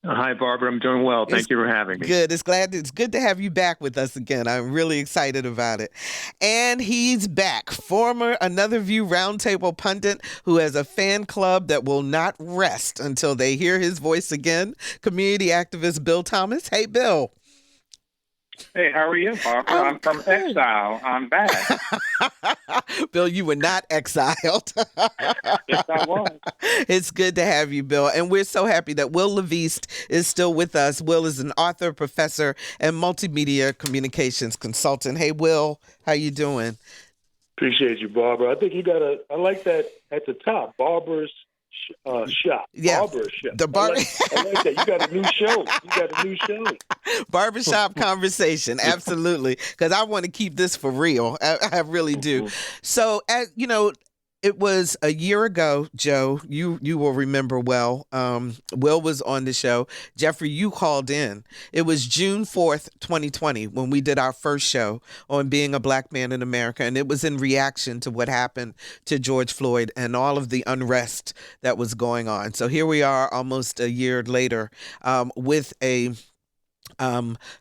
Hi, Barbara. I'm doing well. Thank you for having me. Good. It's good to have you back with us again. I'm really excited about it. And he's back. Former Another View Roundtable pundit who has a fan club that will not rest until they hear his voice again. Community activist Bill Thomas. Hey, Bill. Hey, how are you, Barbara? I'm from exile. I'm back. Bill, you were not exiled. Yes, I was. It's good to have you, Bill. And we're so happy that Wil LaVeist is still with us. Wil is an author, professor, and multimedia communications consultant. Hey, Wil, how you doing? Appreciate you, Barbara. I think you got I like that at the top, Barbara's shop. Yeah. Barbershop. The I like that. You got a new show. Barbershop conversation. Absolutely. Because I want to keep this for real. I really do. So, it was a year ago, Joe, you will remember well. Wil was on the show. Jeffrey, you called in. It was June 4th, 2020, when we did our first show on being a black man in America. And it was in reaction to what happened to George Floyd and all of the unrest that was going on. So here we are almost a year later with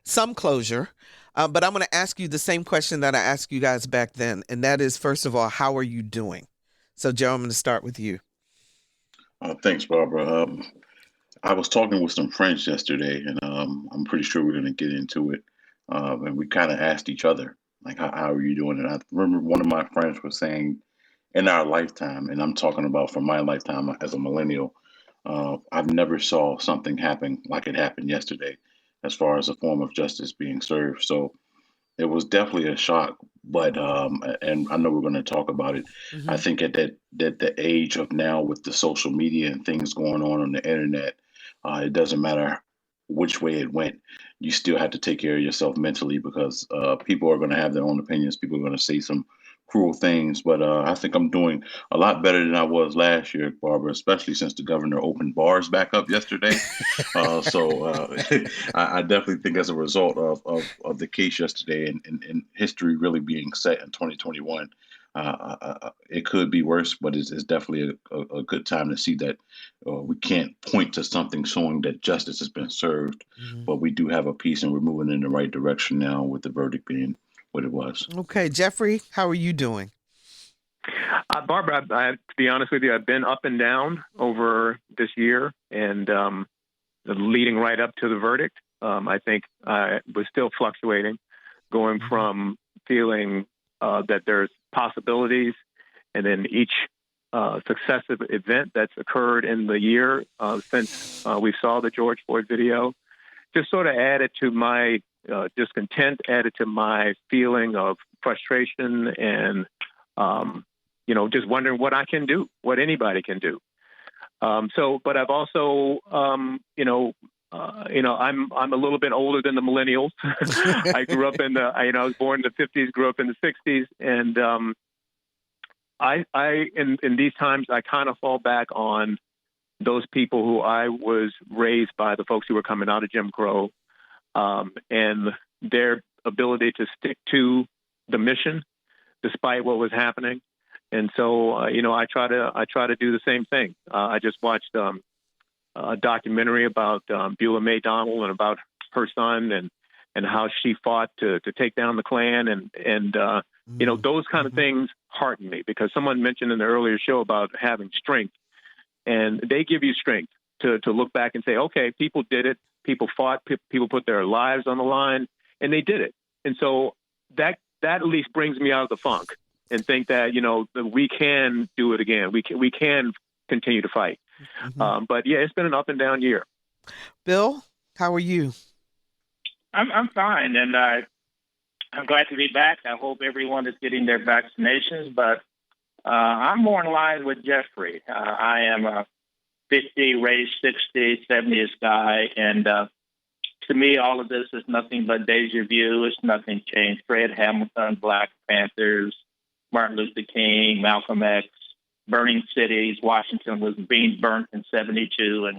some closure. But I'm going to ask you the same question that I asked you guys back then. And that is, first of all, how are you doing? So, Joe, I'm going to start with you. Thanks, Barbara. I was talking with some friends yesterday, and I'm pretty sure we're going to get into it. And we kind of asked each other, like, how are you doing? And I remember one of my friends was saying, in our lifetime, and I'm talking about from my lifetime as a millennial, I've never saw something happen like it happened yesterday, as far as a form of justice being served. So it was definitely a shock. But and I know we're going to talk about it. Mm-hmm. I think at that the age of now with the social media and things going on the internet, it doesn't matter which way it went. You still have to take care of yourself mentally because people are going to have their own opinions. People are going to say some cruel things. But I think I'm doing a lot better than I was last year, Barbara, especially since the governor opened bars back up yesterday. So I definitely think as a result of the case yesterday and history really being set in 2021, it could be worse, but it's definitely a good time to see that we can't point to something showing that justice has been served, but we do have a peace and we're moving in the right direction now with the verdict being what it was. Okay, Jeffrey, how are you doing? Barbara, to be honest with you, I've been up and down over this year, and leading right up to the verdict. I think I was still fluctuating, going from feeling that there's possibilities, and then each successive event that's occurred in the year since we saw the George Floyd video just sort of added to my discontent, added to my feeling of frustration and, just wondering what I can do, what anybody can do. But I've also, I'm a little bit older than the millennials. I grew up I was born in the 50s, grew up in the 60s. And in these times, I kind of fall back on those people who I was raised by, the folks who were coming out of Jim Crow, and their ability to stick to the mission despite what was happening. And so, I try to do the same thing. I just watched a documentary about Beulah Mae Donnell and about her son and how she fought to take down the Klan. And those kind of things hearten me, because someone mentioned in the earlier show about having strength, and they give you strength to look back and say, okay, people did it. People fought, people put their lives on the line, and they did it. And so that at least brings me out of the funk and think that, that we can do it again. We can continue to fight. But yeah, it's been an up and down year. Bill, how are you? I'm fine, and I'm glad to be back. I hope everyone is getting their vaccinations, but I'm more in line with Jeffrey. I am a 50, raised 60, 70s guy, and to me, all of this is nothing but deja vu. It's nothing changed. Fred Hamilton, Black Panthers, Martin Luther King, Malcolm X, burning cities. Washington was being burnt in 72,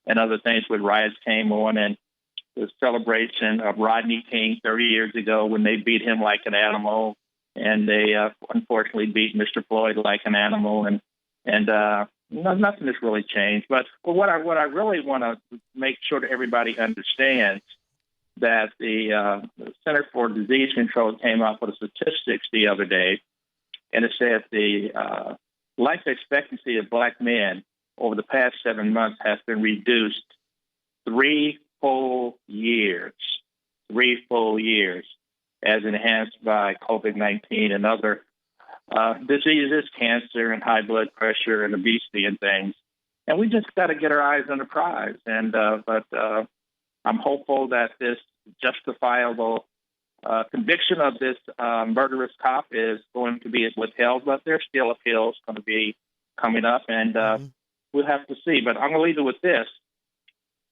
and other things when riots came on, and the celebration of Rodney King 30 years ago when they beat him like an animal, and they unfortunately beat Mr. Floyd like an animal, and nothing has really changed. But what I really want to make sure that everybody understands that the Center for Disease Control came out with statistics the other day, and it said the life expectancy of Black men over the past 7 months has been reduced 3 full years, as enhanced by COVID-19 and other diseases, cancer and high blood pressure and obesity and things. And we just got to get our eyes on the prize. But I'm hopeful that this justifiable conviction of this murderous cop is going to be withheld, but there's still appeals going to be coming up, and we'll have to see. But I'm going to leave it with this.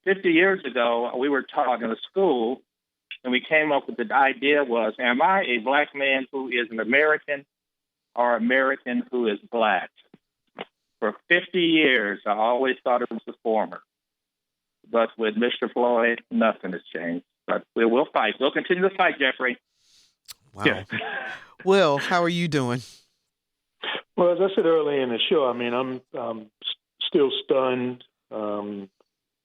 50 years ago, we were taught in a school, and we came up with the idea was, am I a Black man who is an American or American who is Black? For 50 years, I always thought it was the former. But with Mr. Floyd, nothing has changed. But we'll fight. We'll continue to fight, Jeffrey. Wow. Yeah. Will, how are you doing? Well, as I said earlier in the show, I mean, I'm still stunned, a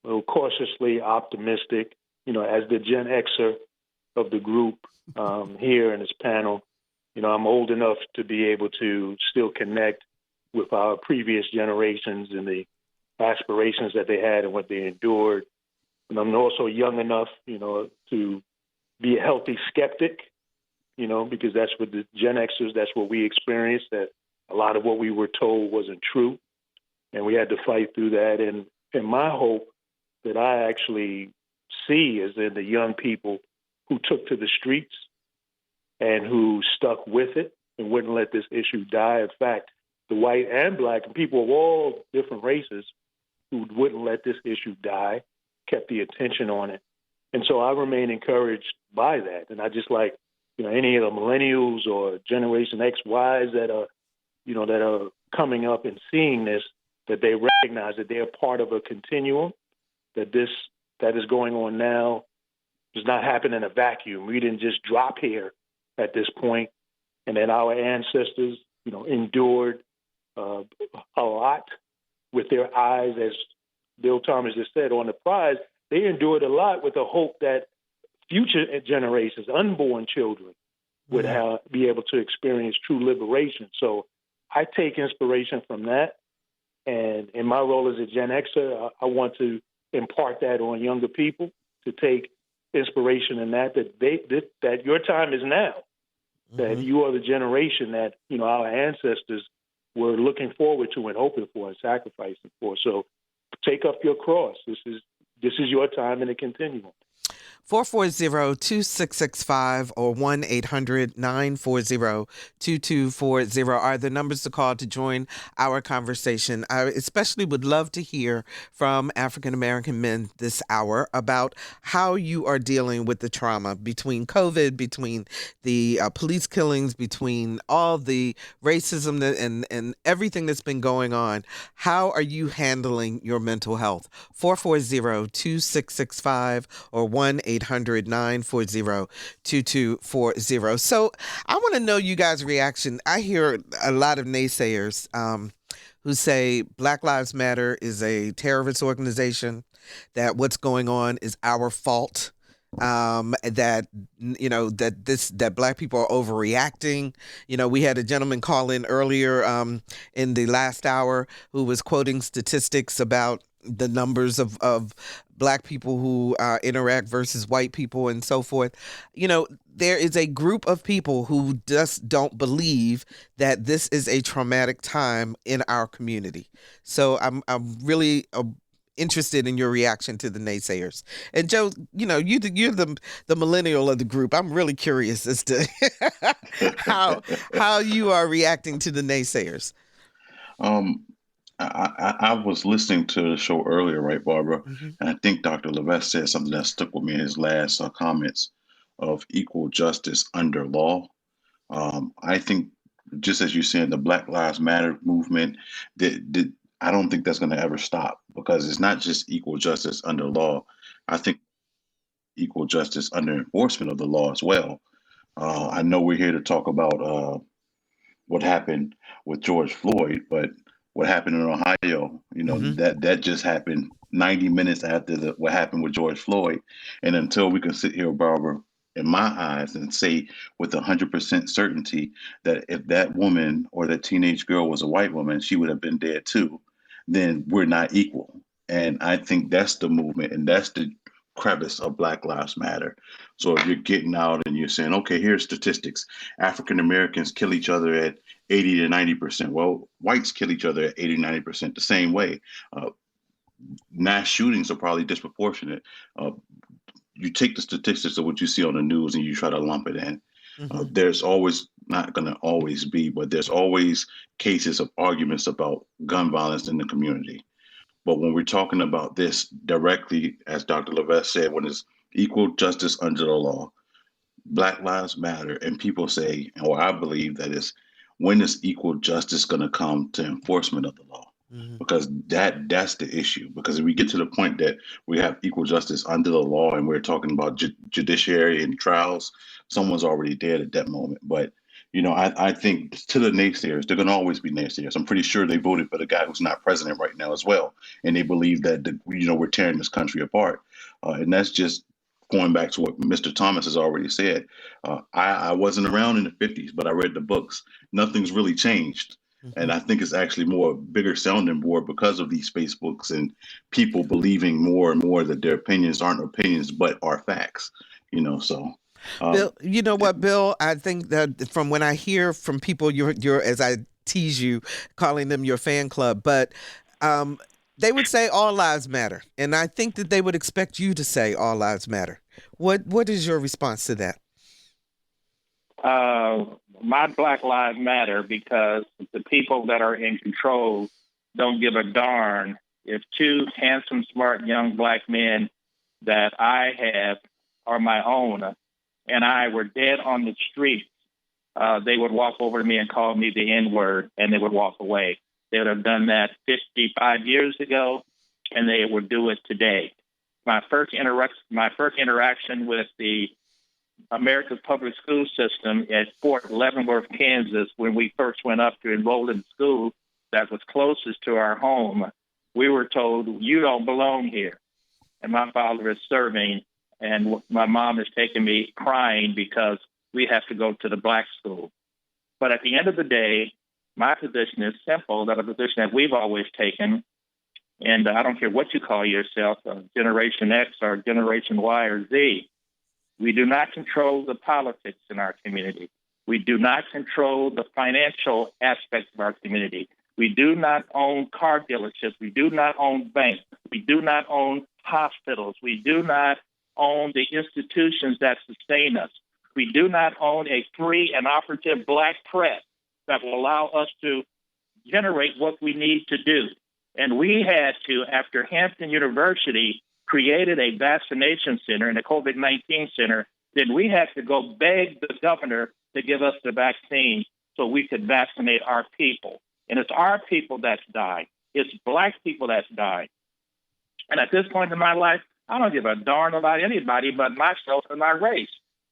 little cautiously optimistic, as the Gen Xer of the group here in this panel. I'm old enough to be able to still connect with our previous generations and the aspirations that they had and what they endured. And I'm also young enough, to be a healthy skeptic, because that's what the Gen Xers, that's what we experienced, that a lot of what we were told wasn't true. And we had to fight through that. And my hope that I actually see is in the young people who took to the streets and who stuck with it and wouldn't let this issue die. In fact, the white and Black and people of all different races who wouldn't let this issue die, kept the attention on it. And so I remain encouraged by that. And I just like, any of the millennials or Generation X, Ys that are coming up and seeing this, that they recognize that they're part of a continuum, that this that is going on now does not happen in a vacuum. We didn't just drop here at this point, and that our ancestors, endured a lot with their eyes, as Bill Thomas just said, on the prize. They endured a lot with the hope that future generations, unborn children, would be able to experience true liberation. So I take inspiration from that. And in my role as a Gen Xer, I want to impart that on younger people to take inspiration in that your time is now, that you are the generation that, our ancestors were looking forward to and hoping for and sacrificing for. So take up your cross. This is your time in the continuum. 440-2665 or 1-800-940-2240 are the numbers to call to join our conversation. I especially would love to hear from African-American men this hour about how you are dealing with the trauma between COVID, between the police killings, between all the racism and everything that's been going on. How are you handling your mental health? 440-2665 or 1-800-940-2240. So I want to know you guys' reaction. I hear a lot of naysayers who say Black Lives Matter is a terrorist organization, that what's going on is our fault, that Black people are overreacting. We had a gentleman call in earlier in the last hour who was quoting statistics about the numbers of Black people who interact versus white people and so forth. There is a group of people who just don't believe that this is a traumatic time in our community. So I'm really interested in your reaction to the naysayers. And Joe, you're the millennial of the group. I'm really curious as to how you are reacting to the naysayers. I was listening to the show earlier, right, Barbara? And I think Dr. LaVeist said something that stuck with me in his last comments of equal justice under law. I think, just as you said, the Black Lives Matter movement, I don't think that's going to ever stop, because it's not just equal justice under law. I think equal justice under enforcement of the law as well. I know we're here to talk about what happened with George Floyd, but what happened in Ohio, that just happened 90 minutes after what happened with George Floyd. And until we can sit here, Barbara, in my eyes, and say with 100% certainty that if that woman or that teenage girl was a white woman, she would have been dead too, then we're not equal. And I think that's the movement, and that's the crevice of Black Lives Matter. So if you're getting out and you're saying, okay, here's statistics. African Americans kill each other at 80 to 90%. Well, whites kill each other at 80, 90% the same way. Mass shootings are probably disproportionate. You take the statistics of what you see on the news and you try to lump it in. There's always, not going to always be, but there's always cases of arguments about gun violence in the community. But when we're talking about this directly, as Dr. LaVeist said, when it's equal justice under the law, Black Lives Matter, and people say, or I believe that is, when is equal justice going to come to enforcement of the law? Because that's the issue. Because if we get to the point that we have equal justice under the law and we're talking about judiciary and trials, someone's already dead at that moment. But I think to the naysayers, they're going to always be naysayers. I'm pretty sure they voted for the guy who's not president right now as well. And they believe that, we're tearing this country apart. And that's just going back to what Mr. Thomas has already said. I wasn't around in the 50s, but I read the books. Nothing's really changed. And I think it's actually more bigger sounding board because of these Facebooks and people believing more and more that their opinions aren't opinions, but are facts, so. Bill, you know what, Bill? I think that from when I hear from people, you're as I tease you, calling them your fan club, but they would say all lives matter, and I think that they would expect you to say all lives matter. What is your response to that? My Black Lives Matter because the people that are in control don't give a darn if two handsome, smart, young Black men that I have are my own and I were dead on the street, they would walk over to me and call me the N-word, and they would walk away. They would have done that 55 years ago, and they would do it today. My first interaction with the America's public school system at Fort Leavenworth, Kansas, when we first went up to enroll in school that was closest to our home, we were told, you don't belong here. And my father is serving, and my mom is taking me crying because we have to go to the Black school. But at the end of the day, My position is simple, that a position that we've always taken, and I don't care what you call yourself, Generation X or Generation Y or Z, we do not control the politics in our community. We do not control the financial aspects of our community. We do not own car dealerships. We do not own banks. We do not own hospitals. We do not own the institutions that sustain us. We do not own a free and operative Black press that will allow us to generate what we need to do. And we had to, after Hampton University created a vaccination center and a COVID-19 center, then we had to go beg the governor to give us the vaccine so we could vaccinate our people. And it's our people that's died. It's Black people that's died. And at this point in my life, I don't give a darn about anybody but myself and my race.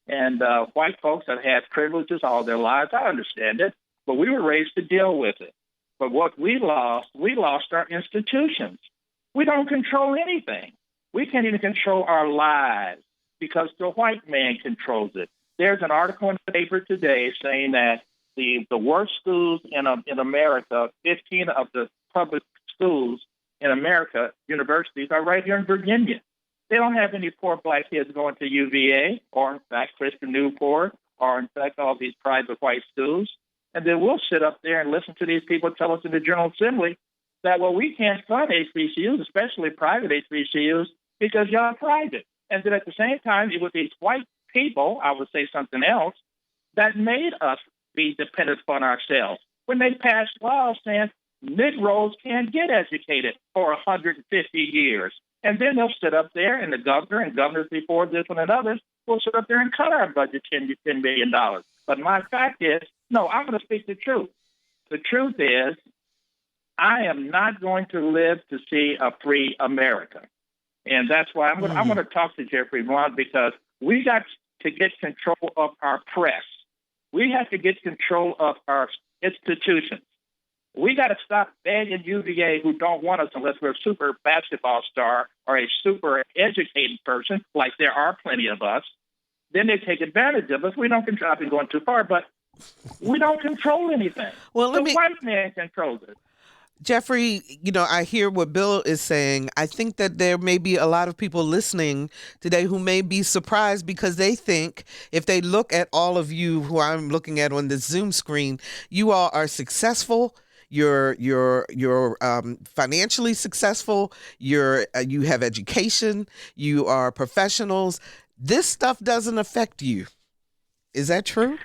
And white folks have had privileges all their lives. I understand it, but we were raised to deal with it. But what we lost our institutions. We don't control anything. We can't even control our lives because the white man controls it. There's an article in the paper today saying that the worst schools in America, 15 of the public schools in America, universities, are right here in Virginia. They don't have any poor Black kids going to UVA or, in fact, Christian Newport or, in fact, all these private white schools. And then we'll sit up there and listen to these people tell us in the General Assembly that, well, we can't fund HBCUs, especially private HBCUs, because y'all are private. And then at the same time, it was these white people, I would say something else, that made us be dependent upon ourselves. When they passed laws saying Negroes can't get educated for 150 years. And then they'll sit up there, and the governor and governors before this one and others will sit up there and cut our budget $10 million. But my fact is, no, I'm going to speak the truth. The truth is, I am not going to live to see a free America. And that's why I'm going to talk to Jeffrey Blount, because we got to get control of our press. We have to get control of our institutions. We got to stop begging UVA who don't want us unless we're a super basketball star or a super educated person, like there are plenty of us. Then they take advantage of us. We don't control, I've been going too far, but we don't control anything. Well, the white man controls it. Jeffrey, I hear what Bill is saying. I think that there may be a lot of people listening today who may be surprised because they think if they look at all of you who I'm looking at on this Zoom screen, you all are successful. You're financially successful. You have education. You are professionals. This stuff doesn't affect you. Is that true?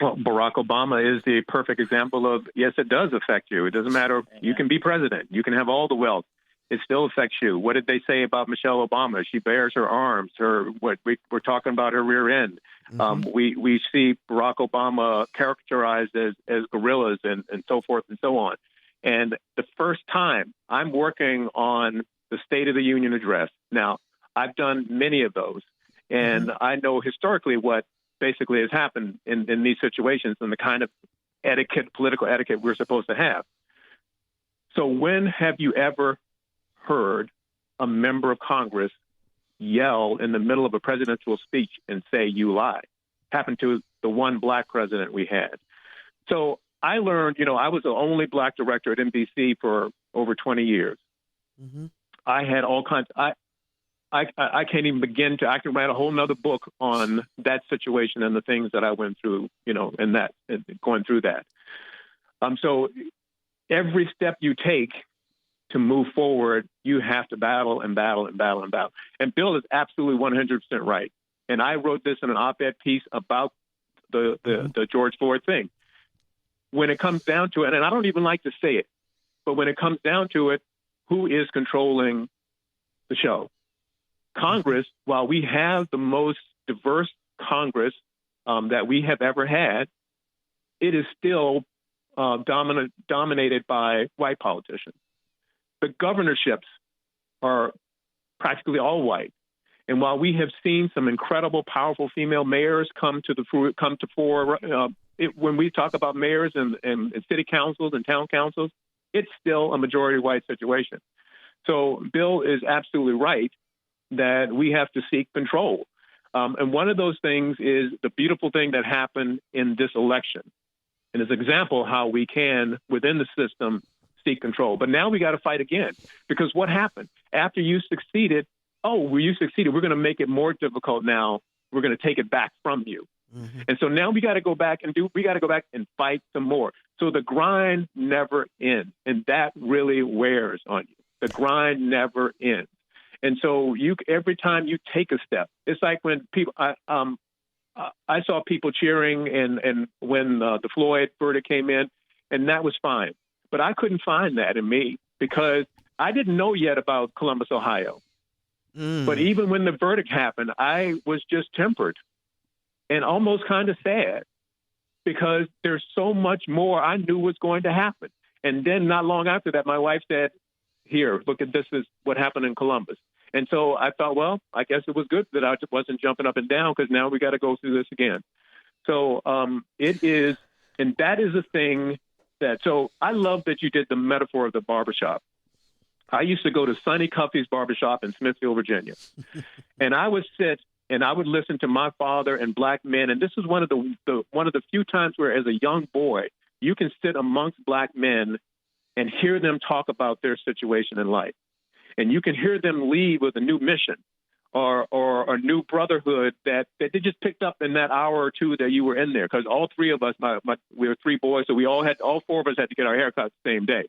Well, Barack Obama is the perfect example of, yes, it does affect you. It doesn't matter. You can be president. You can have all the wealth. It still affects you. What did they say about Michelle Obama? She bears her arms. We're talking about her rear end. Mm-hmm. We see Barack Obama characterized as gorillas and so forth and so on. And the first time I'm working on the State of the Union address. Now, I've done many of those, and I know historically what basically has happened in these situations and the kind of political etiquette we're supposed to have. So when have you ever heard a member of Congress yell in the middle of a presidential speech and say, "You lie"? Happened to the one Black president we had. So I learned, I was the only Black director at NBC for over 20 years. Mm-hmm. I had all kinds. I can't even begin to. I can write a whole nother book on that situation and the things that I went through, and going through that. So every step you take to move forward, you have to battle and battle and battle and battle. And Bill is absolutely 100% right. And I wrote this in an op-ed piece about the George Floyd thing. When it comes down to it, and I don't even like to say it, but when it comes down to it, who is controlling the show? Congress, while we have the most diverse Congress that we have ever had, it is still dominated by white politicians. The governorships are practically all white. And while we have seen some incredible, powerful female mayors come to fore, when we talk about mayors and city councils and town councils, it's still a majority white situation. So Bill is absolutely right that we have to seek control. And one of those things is the beautiful thing that happened in this election. And as an example how we can, within the system, seek control. But now we got to fight again, because what happened? After you succeeded, you succeeded. We're going to make it more difficult now. We're going to take it back from you. Mm-hmm. And so now we got to go back and fight some more. So the grind never ends. And that really wears on you. The grind never ends. And so every time you take a step, it's like when people, I saw people cheering and when the Floyd verdict came in, and that was fine. But I couldn't find that in me because I didn't know yet about Columbus, Ohio. But even when the verdict happened, I was just tempered and almost kind of sad because there's so much more I knew was going to happen. And then not long after that, my wife said, here, look at this is what happened in Columbus. And so I thought, well, I guess it was good that I wasn't jumping up and down because now we got to go through this again. So it is, and that is a thing so I love that you did the metaphor of the barbershop. I used to go to Sonny Cuffey's barbershop in Smithfield, Virginia. And I would sit and I would listen to my father and black men. And this is one of the few times where as a young boy, you can sit amongst black men and hear them talk about their situation in life. And you can hear them leave with a new mission or a new brotherhood that they just picked up in that hour or two that you were in there. Because all three of us, we were three boys, so all four of us had to get our haircuts the same day.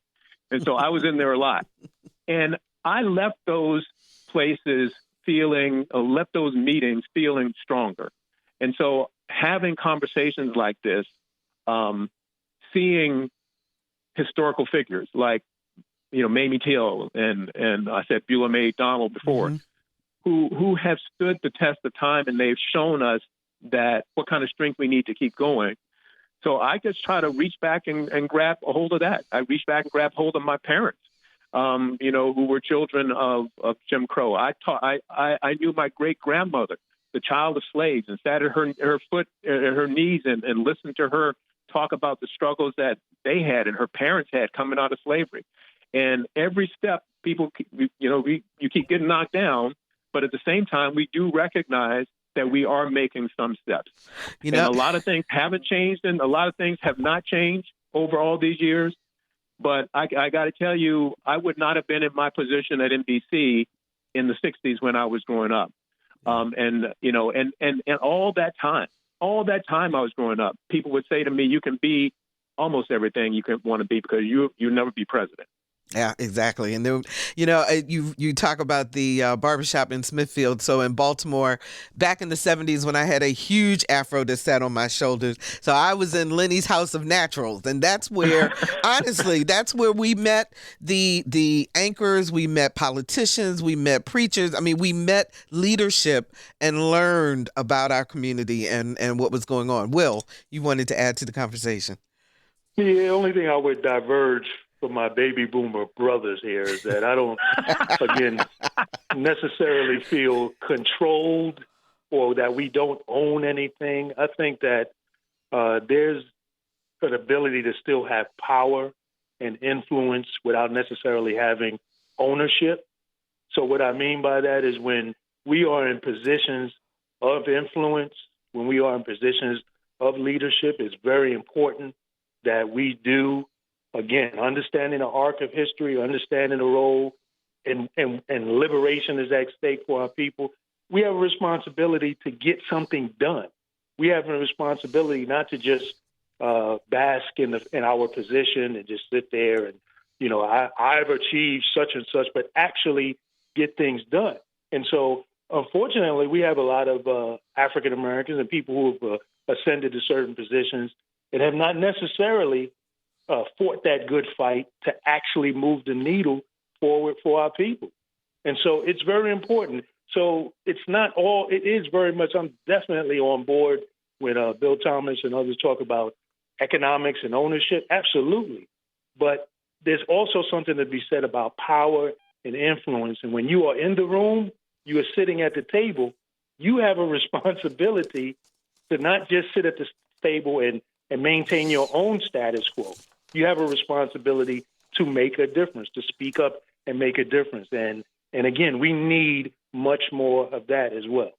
And so I was in there a lot. And I left those places left those meetings feeling stronger. And so having conversations like this, seeing historical figures like, Mamie Till and I said Beulah Mae Donald before, who have stood the test of time, and they've shown us that what kind of strength we need to keep going. So I just try to reach back and grab a hold of that. I reached back and grabbed hold of my parents, who were children of Jim Crow. I knew my great grandmother, the child of slaves, and sat at her knees and listened to her talk about the struggles that they had and her parents had coming out of slavery. And every step, people, you keep getting knocked down, but at the same time, we do recognize that we are making some steps. And a lot of things haven't changed, and a lot of things have not changed over all these years. But I got to tell you, I would not have been in my position at NBC in the 60s when I was growing up. And all that time I was growing up, people would say to me, you can be almost everything you can want to be because you'll never be president. Yeah, exactly. And then, you talk about the barbershop in Smithfield. So in Baltimore, back in the 70s when I had a huge afro that sat on my shoulders. So I was in Lenny's House of Naturals. And that's where, honestly, that's where we met the anchors. We met politicians. We met preachers. I mean, we met leadership and learned about our community and what was going on. Will, you wanted to add to the conversation? Yeah, the only thing I would diverge for my baby boomer brothers here is that I don't, again, necessarily feel controlled or that we don't own anything. I think that there's an ability to still have power and influence without necessarily having ownership. So what I mean by that is when we are in positions of influence, when we are in positions of leadership, it's very important that we do, again, understanding the arc of history, understanding the role, and liberation is at stake for our people. We have a responsibility to get something done. We have a responsibility not to just bask in our position and just sit there and, I've achieved such and such, but actually get things done. And so, unfortunately, we have a lot of African Americans and people who have ascended to certain positions and have not necessarily fought that good fight to actually move the needle forward for our people. And so it's very important. So it's not all, it is very much, I'm definitely on board when Bill Thomas and others talk about economics and ownership. Absolutely. But there's also something to be said about power and influence. And when you are in the room, you are sitting at the table, you have a responsibility to not just sit at the table and maintain your own status quo. You have a responsibility to make a difference, to speak up and make a difference. And again, we need much more of that as well.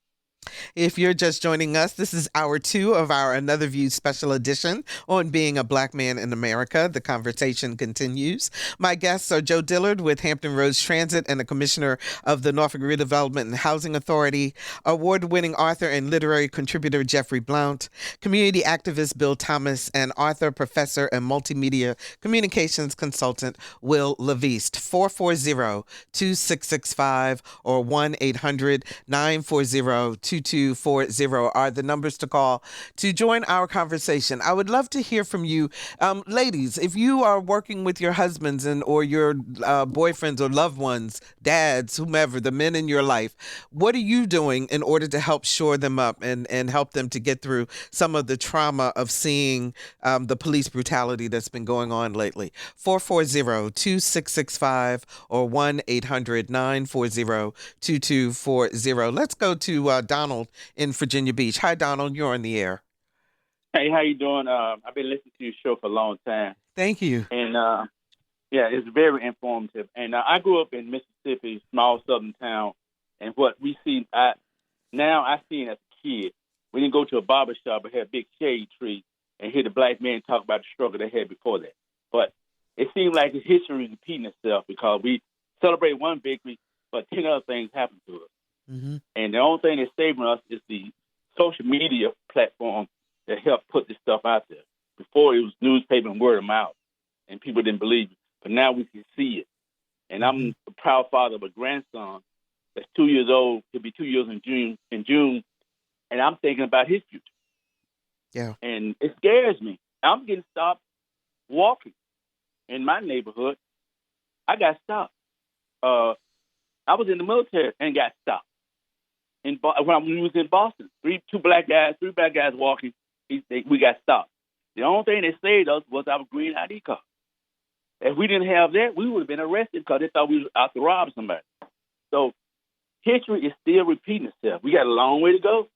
If you're just joining us, this is hour 2 of our Another View special edition on being a Black man in America. The conversation continues. My guests are Joe Dillard with Hampton Roads Transit and the Commissioner of the Norfolk Redevelopment and Housing Authority, award-winning author and literary contributor Jeffrey Blount, community activist Bill Thomas, and author, professor, and multimedia communications consultant Wil LaVeist. 440-2665 or 1-800-940-2240 are the numbers to call to join our conversation. I would love to hear from you. Ladies, if you are working with your husbands or your boyfriends or loved ones, dads, whomever, the men in your life, what are you doing in order to help shore them up and help them to get through some of the trauma of seeing the police brutality that's been going on lately? 440-2665 or 1-800-940-2240. Let's go to Donald in Virginia Beach. Hi, Donald. You're on the air. Hey, how you doing? I've been listening to your show for a long time. Thank you. And, yeah, it's very informative. And I grew up in Mississippi, small southern town. And what we see, I seen as a kid, we didn't go to a barber shop but had a big shade tree and hear the black men talk about the struggle they had before that. But it seems like the history is repeating itself because we celebrate one victory, but 10 other things happen to us. Mm-hmm. And the only thing that's saving us is the social media platform that helped put this stuff out there. Before it was newspaper and word of mouth, and people didn't believe it. But now we can see it. And I'm a proud father of a grandson that's 2 years old. He'll be 2 years in June, and I'm thinking about his future. Yeah. And it scares me. I'm getting stopped walking in my neighborhood. I got stopped. I was in the military and got stopped. When we was in Boston, three black guys walking. We got stopped. The only thing that saved us was our green ID card. If we didn't have that, we would have been arrested because they thought we was out to rob somebody. So history is still repeating itself. We got a long way to go.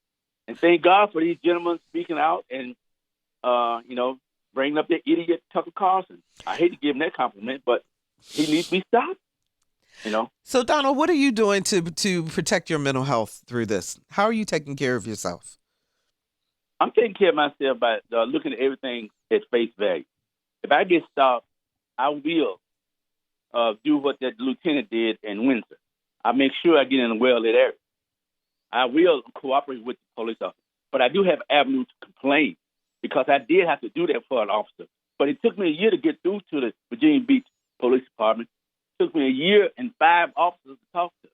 And thank God for these gentlemen speaking out and, bringing up that idiot Tucker Carlson. I hate to give him that compliment, but he needs to be stopped. So, Donald, what are you doing to protect your mental health through this? How are you taking care of yourself? I'm taking care of myself by looking at everything at face value. If I get stopped, I will do what that lieutenant did in Windsor. I make sure I get in a well-lit area. I will cooperate with the police officer. But I do have avenues to complain because I did have to do that for an officer. But it took me a year to get through to the Virginia Beach Police Department. It took me a year and 5 officers to talk to.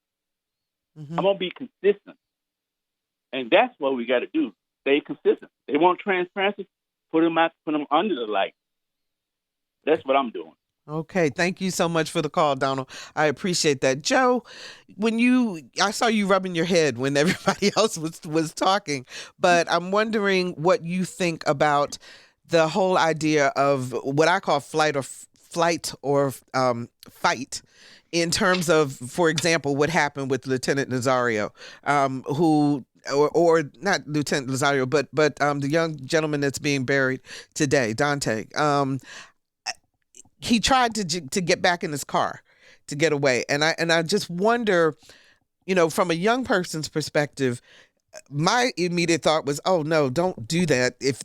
Mm-hmm. I'm going to be consistent. And that's what we got to do. Stay consistent. They want transparency, put them under the light. That's what I'm doing. Okay, thank you so much for the call, Donald. I appreciate that. Joe, I saw you rubbing your head when everybody else was talking, but I'm wondering what you think about the whole idea of what I call flight or fight, in terms of, for example, what happened with Lieutenant Nazario, or not Lieutenant Nazario, but the young gentleman that's being buried today, Dante. He tried to get back in his car to get away. And I just wonder, from a young person's perspective, my immediate thought was, oh no, don't do that. If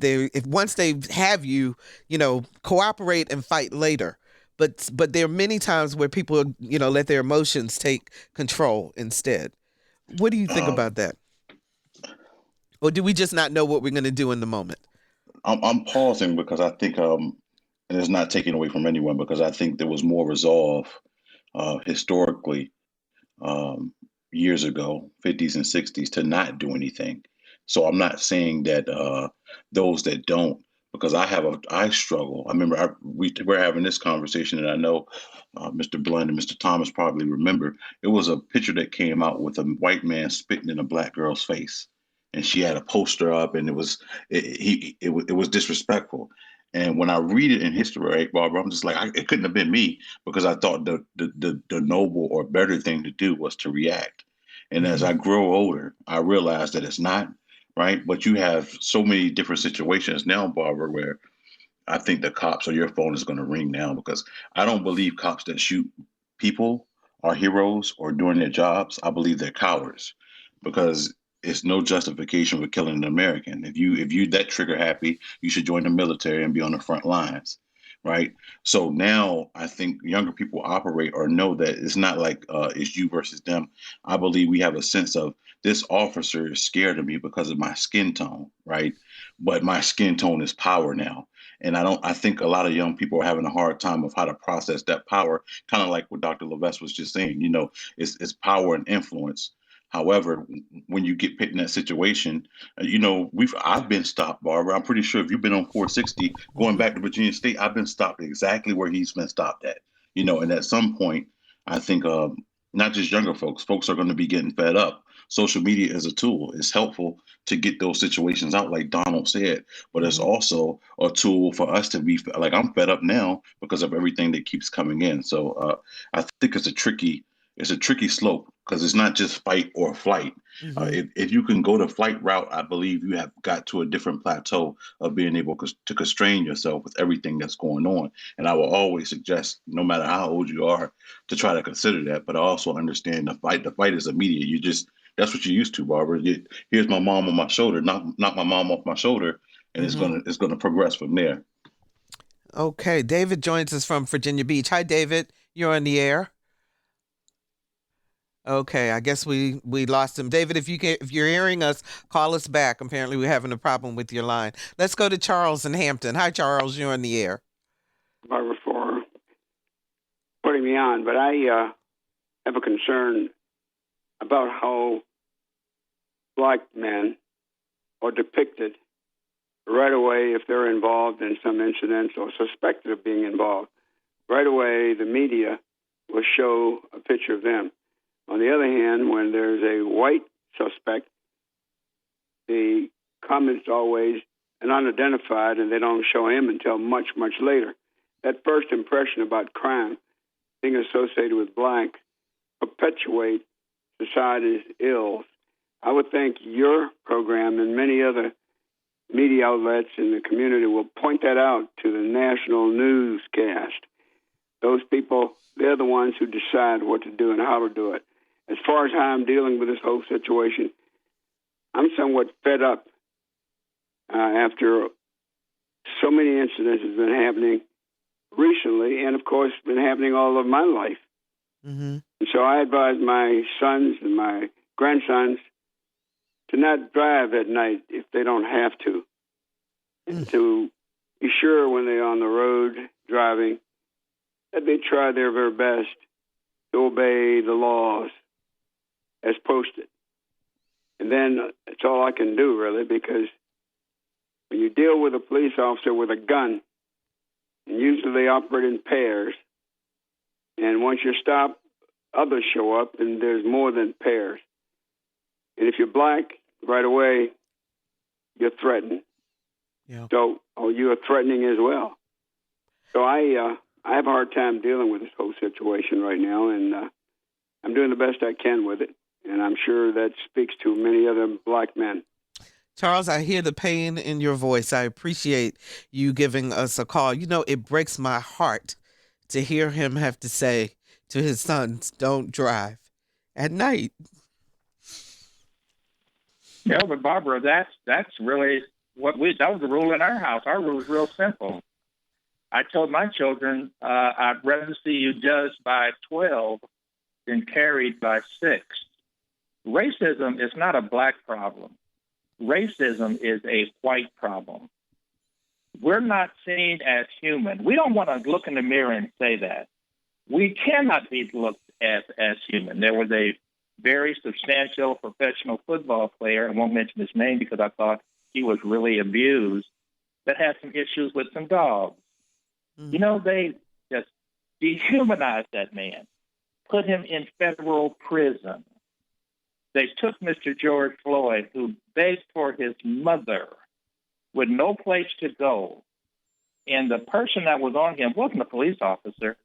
once they have you, cooperate and fight later. But there are many times where people, let their emotions take control instead. What do you think about that? Or do we just not know what we're going to do in the moment? I'm pausing because I think, and it's not taken away from anyone, because I think there was more resolve historically years ago, 50s and 60s, to not do anything. So I'm not saying that those that don't, because I struggle. I remember we're having this conversation, and I know Mr. Blount and Mr. Thomas probably remember. It was a picture that came out with a white man spitting in a black girl's face, and she had a poster up, and it was disrespectful. And when I read it in history, right, Barbara, I'm just like, it couldn't have been me, because I thought the noble or better thing to do was to react. And as I grow older, I realize that it's not, right? But you have so many different situations now, Barbara, where I think the cops or your phone is going to ring now, because I don't believe cops that shoot people are heroes or doing their jobs. I believe they're cowards, because it's no justification for killing an American. If you that trigger happy, you should join the military and be on the front lines, right? So now I think younger people operate or know that it's not like it's you versus them. I believe we have a sense of this officer is scared of me because of my skin tone, right? But my skin tone is power now. And I think a lot of young people are having a hard time of how to process that power, kind of like what Dr. LaVeist was just saying, it's power and influence. However, when you get put in that situation, I've been stopped, Barbara. I'm pretty sure if you've been on 460 going back to Virginia State, I've been stopped exactly where he's been stopped at. And at some point, I think not just younger folks are going to be getting fed up. Social media is a tool. It's helpful to get those situations out, like Donald said, but it's also a tool for us to be like, I'm fed up now because of everything that keeps coming in. So I think it's a tricky slope because it's not just fight or flight. If you can go the flight route, I believe you have got to a different plateau of being able to constrain yourself with everything that's going on. And I will always suggest, no matter how old you are, to try to consider that. But I also understand the fight is immediate. That's what you're used to, Barbara. Here's my mom on my shoulder, knock my mom off my shoulder, and it's gonna progress from there. Okay, David joins us from Virginia Beach. Hi, David. You're on the air. Okay, I guess we lost him. David, if you're hearing us, call us back. Apparently, we're having a problem with your line. Let's go to Charles in Hampton. Hi, Charles. You're on the air. Barbara, for putting me on, but I have a concern about how black men are depicted right away if they're involved in some incidents or suspected of being involved. Right away, the media will show a picture of them. On the other hand, when there's a white suspect, the comment's always an unidentified, and they don't show him until much, much later. That first impression about crime being associated with black perpetuates society's ills. I would think your program and many other media outlets in the community will point that out to the national newscast. Those people, they're the ones who decide what to do and how to do it. As far as how I'm dealing with this whole situation, I'm somewhat fed up after so many incidents have been happening recently, and of course, been happening all of my life. And so I advise my sons and my grandsons to not drive at night if they don't have to, and to be sure when they're on the road driving that they try their very best to obey the laws as posted. And then it's all I can do, really, because when you deal with a police officer with a gun, and usually they operate in pairs, and once you stop, others show up, and there's more than pairs. And if you're black, right away, you're threatened. Yeah. So, you are threatening as well. So I have a hard time dealing with this whole situation right now, and I'm doing the best I can with it. And I'm sure that speaks to many other black men. Charles, I hear the pain in your voice. I appreciate you giving us a call. It breaks my heart to hear him have to say to his sons, don't drive at night. Yeah, but Barbara, that's really that was the rule in our house. Our rule is real simple. I told my children, I'd rather see you judged by 12 than carried by 6. Racism is not a black problem. Racism is a white problem. We're not seen as human. We don't want to look in the mirror and say that. We cannot be looked at as human. There was a very substantial professional football player, I won't mention his name because I thought he was really abused, that had some issues with some dogs. They just dehumanized that man, put him in federal prison. They took Mr. George Floyd, who begged for his mother with no place to go. And the person that was on him wasn't a police officer.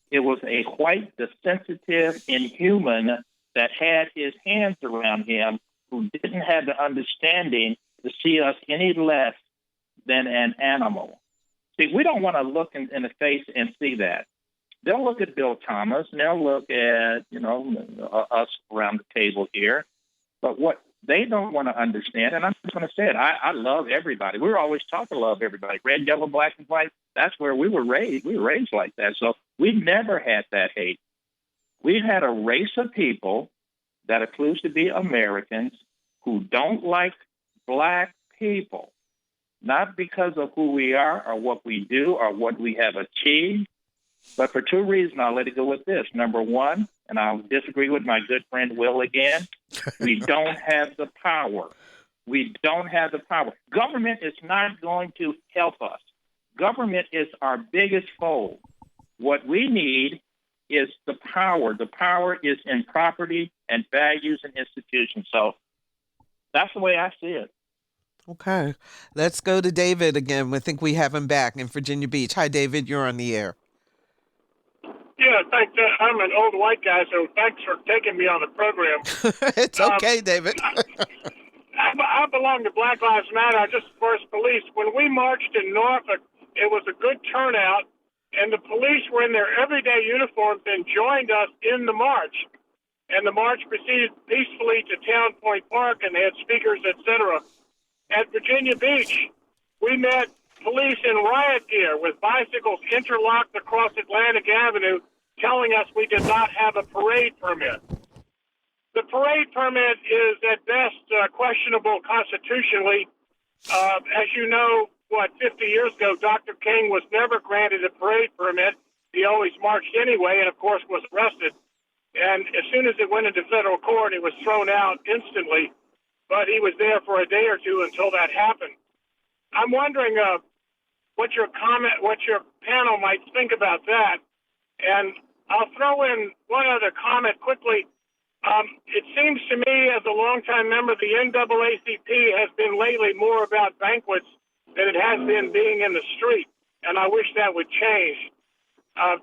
It was a white, sensitive, inhuman that had his hands around him, who didn't have the understanding to see us any less than an animal. See, we don't want to look in the face and see that. They'll look at Bill Thomas, and they'll look at, us around the table here. But what they don't want to understand. And I'm just going to say it. I love everybody. We're always taught to love everybody. Red, yellow, black, and white. That's where we were raised. We were raised like that. So we never had that hate. We've had a race of people that includes to be Americans who don't like black people, not because of who we are or what we do or what we have achieved, but for two reasons. I'll let it go with this. Number one, and I'll disagree with my good friend Will again, we don't have the power. We don't have the power. Government is not going to help us. Government is our biggest foe. What we need is the power. The power is in property and values and institutions. So that's the way I see it. Okay. Let's go to David again. I think we have him back in Virginia Beach. Hi, David. You're on the air. Yeah, thanks. I'm an old white guy, so thanks for taking me on the program. It's okay, David. I belong to Black Lives Matter. I just forced police. When we marched in Norfolk, it was a good turnout, and the police were in their everyday uniforms and joined us in the march. And the march proceeded peacefully to Town Point Park, and they had speakers, etc. At Virginia Beach, we met police in riot gear with bicycles interlocked across Atlantic Avenue, telling us we did not have a parade permit. The parade permit is at best questionable constitutionally. As you know, 50 years ago, Dr. King was never granted a parade permit. He always marched anyway and, of course, was arrested. And as soon as it went into federal court, it was thrown out instantly. But he was there for a day or two until that happened. I'm wondering what your panel might think about that. And I'll throw in one other comment quickly. It seems to me, as a longtime member, the NAACP has been lately more about banquets than it has been being in the street, and I wish that would change.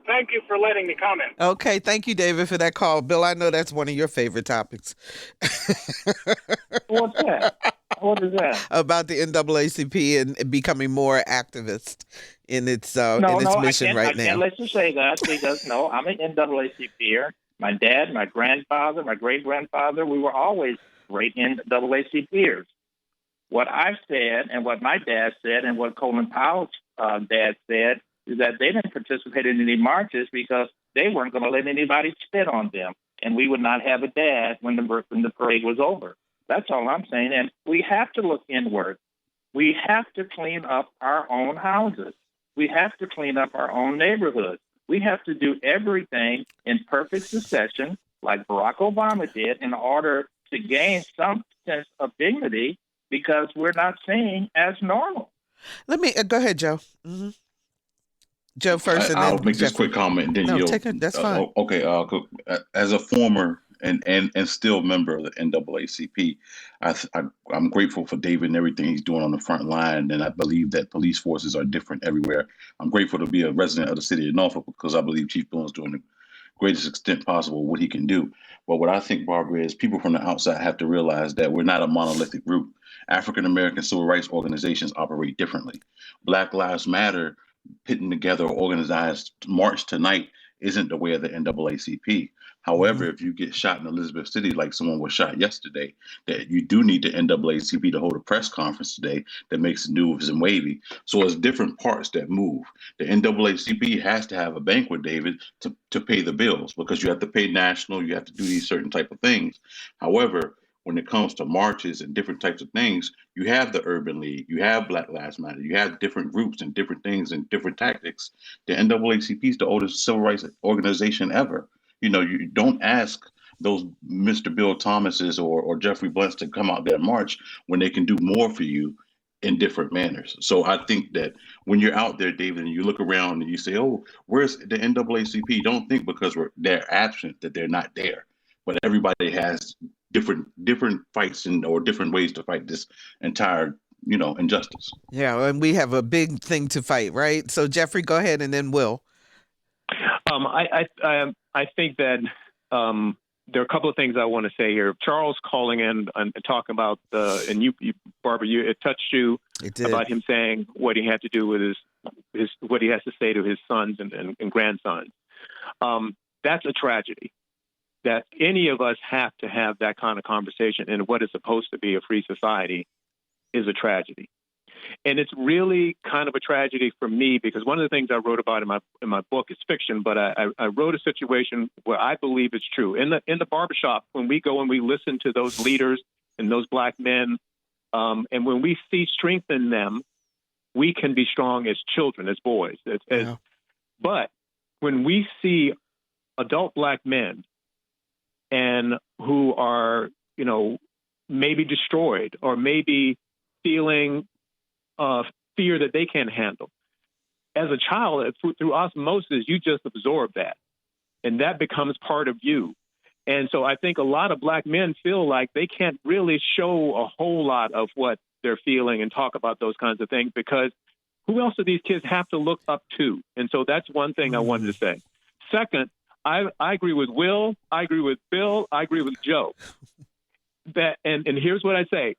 Thank you for letting me comment. Okay, thank you, David, for that call. Bill, I know that's one of your favorite topics. What's that? What is that? About the NAACP and becoming more activist in its mission right now. I can't let you say that because, I'm an NAACPer. My dad, my grandfather, my great-grandfather, we were always great NAACPers. What I've said and what my dad said and what Colin Powell's dad said is that they didn't participate in any marches because they weren't going to let anybody spit on them, and we would not have a dad when the parade was over. That's all I'm saying. And we have to look inward. We have to clean up our own houses. We have to clean up our own neighborhoods. We have to do everything in perfect succession, like Barack Obama did, in order to gain some sense of dignity, because we're not seen as normal. Let me go ahead, Joe. Mm-hmm. Joe first, and then I'll make this quick comment. And then that's fine. Okay. As a former and still member of the NAACP, I'm grateful for David and everything he's doing on the front line, and I believe that police forces are different everywhere. I'm grateful to be a resident of the city of Norfolk because I believe Chief Blount is doing the greatest extent possible what he can do. But what I think, Barbara, is people from the outside have to realize that we're not a monolithic group. African American civil rights organizations operate differently. Black Lives Matter, putting together an organized march tonight, isn't the way of the NAACP. However, if you get shot in Elizabeth City like someone was shot yesterday, that you do need the NAACP to hold a press conference today that makes the news and wavy. So it's different parts that move. The NAACP has to have a banquet, David, to pay the bills, because you have to pay national, you have to do these certain type of things. However, when it comes to marches and different types of things, you have the Urban League, you have Black Lives Matter, you have different groups and different things and different tactics. The NAACP is the oldest civil rights organization ever. You don't ask those Mr. Bill Thomases or Jeffrey Blounts to come out there and march when they can do more for you in different manners. So I think that when you're out there, David, and you look around and you say, oh, where's the NAACP? Don't think because they're absent that they're not there. But everybody has different fights or different ways to fight this entire, injustice. Yeah, and we have a big thing to fight, right? So Jeffrey, go ahead, and then Will. I think that there are a couple of things I want to say here. Charles calling in and talking about and you Barbara, it touched you about him saying what he had to do with his what he has to say to his sons and grandsons. That's a tragedy. that any of us have to have that kind of conversation in what is supposed to be a free society is a tragedy. And it's really kind of a tragedy for me because one of the things I wrote about in my book is fiction, but I wrote a situation where I believe it's true. In the barbershop, when we go and we listen to those leaders and those black men, and when we see strength in them, we can be strong as children, as boys. But when we see adult black men and who are, maybe destroyed or maybe feeling fear that they can't handle, as a child, through osmosis, you just absorb that, and that becomes part of you. And so I think a lot of black men feel like they can't really show a whole lot of what they're feeling and talk about those kinds of things because who else do these kids have to look up to? And so that's one thing I wanted to say. Second, I agree with Will. I agree with Bill. I agree with Joe. And here's what I say.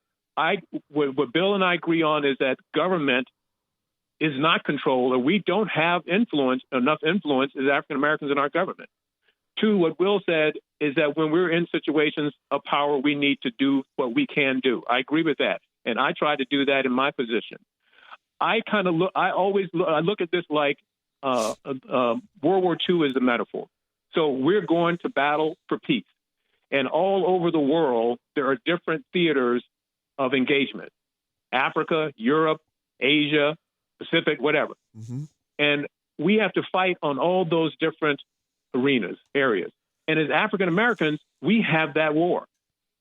What Bill and I agree on is that government is not controlled, or we don't have enough influence as African Americans in our government. Two, what Will said is that when we're in situations of power, we need to do what we can do. I agree with that, and I try to do that in my position. I look at this like World War II is a metaphor. So we're going to battle for peace, and all over the world there are different theaters of engagement: Africa, Europe, Asia, Pacific, whatever. Mm-hmm. And we have to fight on all those different areas. And as African Americans, we have that war.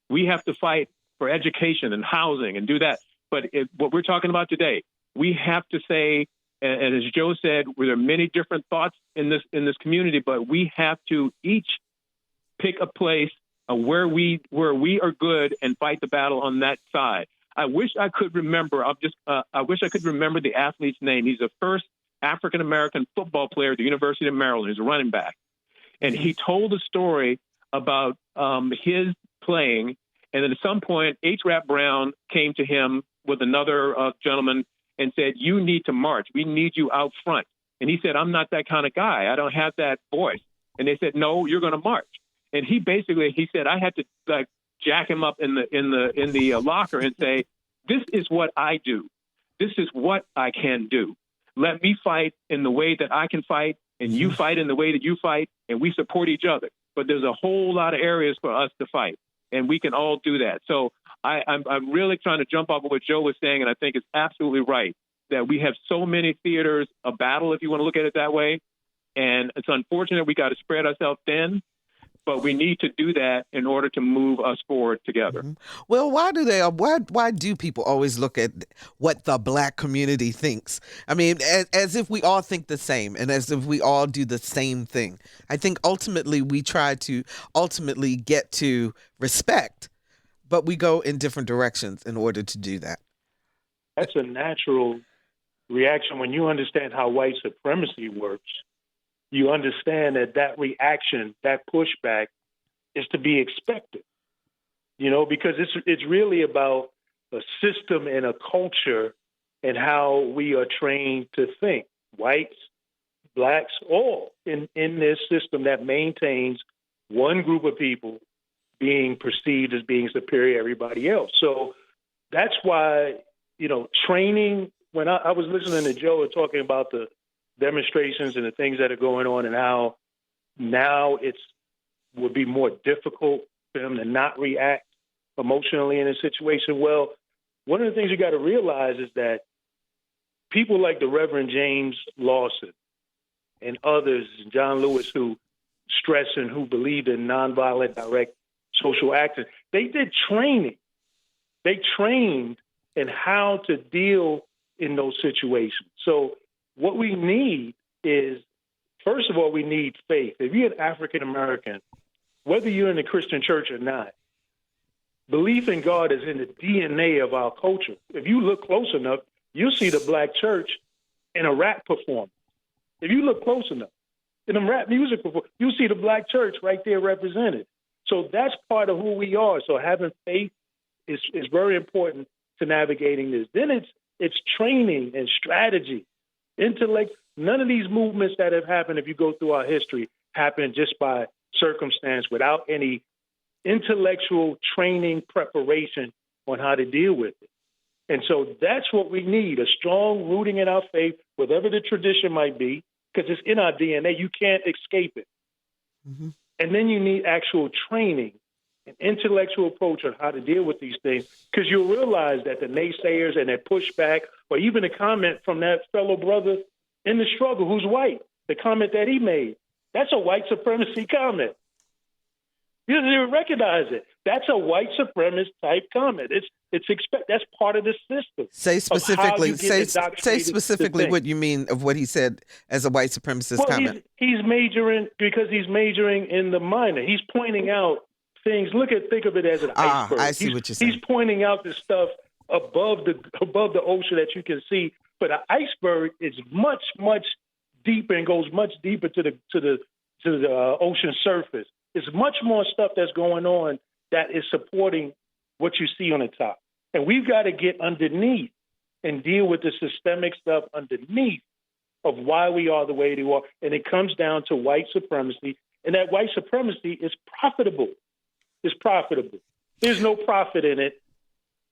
We have to fight for education and housing and do that. But what we're talking about today, we have to say, and as Joe said, there are many different thoughts in this community, but we have to each pick a place where we are good and fight the battle on that side. I wish I could remember. I wish I could remember the athlete's name. He's the first African American football player at the University of Maryland. He's a running back, and he told a story about his playing. And then at some point, H.R.T. Brown came to him with another gentleman and said, "You need to march. We need you out front." And he said, "I'm not that kind of guy. I don't have that voice." And they said, "No, you're going to march." And he said, I had to jack him up in the locker and say, "This is what I do. This is what I can do. Let me fight in the way that I can fight, and you fight in the way that you fight, and we support each other. But there's a whole lot of areas for us to fight, and we can all do that." So I'm really trying to jump off of what Joe was saying, and I think it's absolutely right that we have so many theaters of battle, if you want to look at it that way, and it's unfortunate we got to spread ourselves thin. But we need to do that in order to move us forward together. Mm-hmm. Well, why do people always look at what the black community thinks? I mean, as if we all think the same and as if we all do the same thing. I think ultimately we try to get to respect, but we go in different directions in order to do that. That's a natural reaction when you understand how white supremacy works. You understand that reaction, that pushback is to be expected, because it's really about a system and a culture and how we are trained to think, whites, blacks, all in this system that maintains one group of people being perceived as being superior to everybody else. So that's why, training, when I was listening to Joe talking about the demonstrations and the things that are going on and how now would be more difficult for them to not react emotionally in a situation. Well, one of the things you got to realize is that people like the Reverend James Lawson and others, John Lewis, who stress and who believed in nonviolent direct social action, they did training. They trained in how to deal in those situations. So what we need is, first of all, we need faith. If you're an African American, whether you're in the Christian church or not, belief in God is in the DNA of our culture. If you look close enough, you'll see the black church in a rap performance. If you look close enough, in a rap music performance, you'll see the black church right there represented. So that's part of who we are. So having faith is very important to navigating this. Then it's training and strategy. Intellect. None of these movements that have happened, if you go through our history, happened just by circumstance without any intellectual training preparation on how to deal with it. And so that's what we need, a strong rooting in our faith, whatever the tradition might be, because it's in our DNA. You can't escape it. Mm-hmm. And then you need actual training, an intellectual approach on how to deal with these things, because you'll realize that the naysayers and that pushback, or even a comment from that fellow brother in the struggle who's white, the comment that he made, that's a white supremacy comment. You didn't even recognize it. That's a white supremacist type comment. That's part of the system. Say specifically what you mean of what he said as a white supremacist comment. He's majoring in the minor. He's pointing out things. Think of it as an iceberg. I see what you're saying. He's pointing out the stuff above the ocean that you can see. But an iceberg is much, much deeper and goes much deeper to the ocean surface. There's much more stuff that's going on that is supporting what you see on the top. And we've got to get underneath and deal with the systemic stuff underneath of why we are the way we are. And it comes down to white supremacy. And that white supremacy is profitable. It's profitable. There's no profit in it.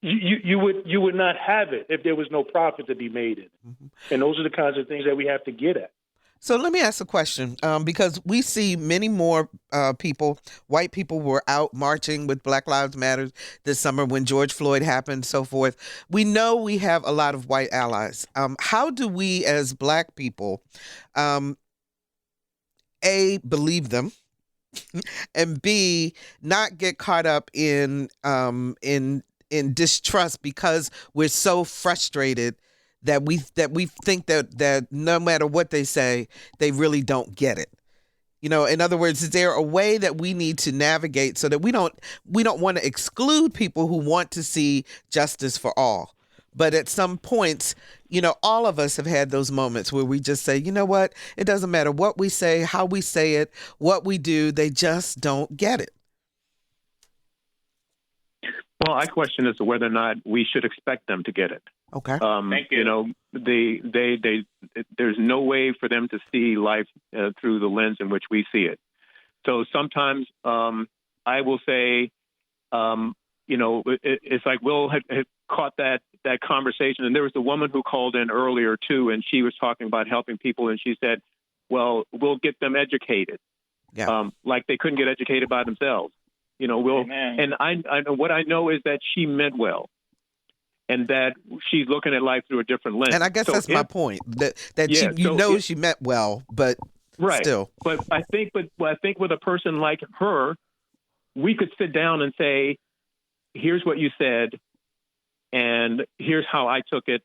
You would not have it if there was no profit to be made in it. Mm-hmm. And those are the kinds of things that we have to get at. So let me ask a question, because we see many more white people were out marching with Black Lives Matter this summer when George Floyd happened, so forth. We know we have a lot of white allies. How do we as Black people, A, believe them, and B, not get caught up in distrust because we're so frustrated that we think that no matter what they say, they really don't get it. In other words, is there a way that we need to navigate so that we don't want to exclude people who want to see justice for all? But at some points, all of us have had those moments where we just say, you know what? It doesn't matter what we say, how we say it, what we do, they just don't get it. Well, I question as to whether or not we should expect them to get it. Okay. Thank you. There's no way for them to see life through the lens in which we see it. So sometimes I will say, it's like Will had caught that conversation. And there was a woman who called in earlier, too, and she was talking about helping people. And she said, well, we'll get them educated. Yeah. Like they couldn't get educated by themselves. And what I know is that she meant well. And that she's looking at life through a different lens. And I guess that's my point. She meant well, but right. Still. But I think with a person like her, we could sit down and say, here's what you said, and here's how I took it.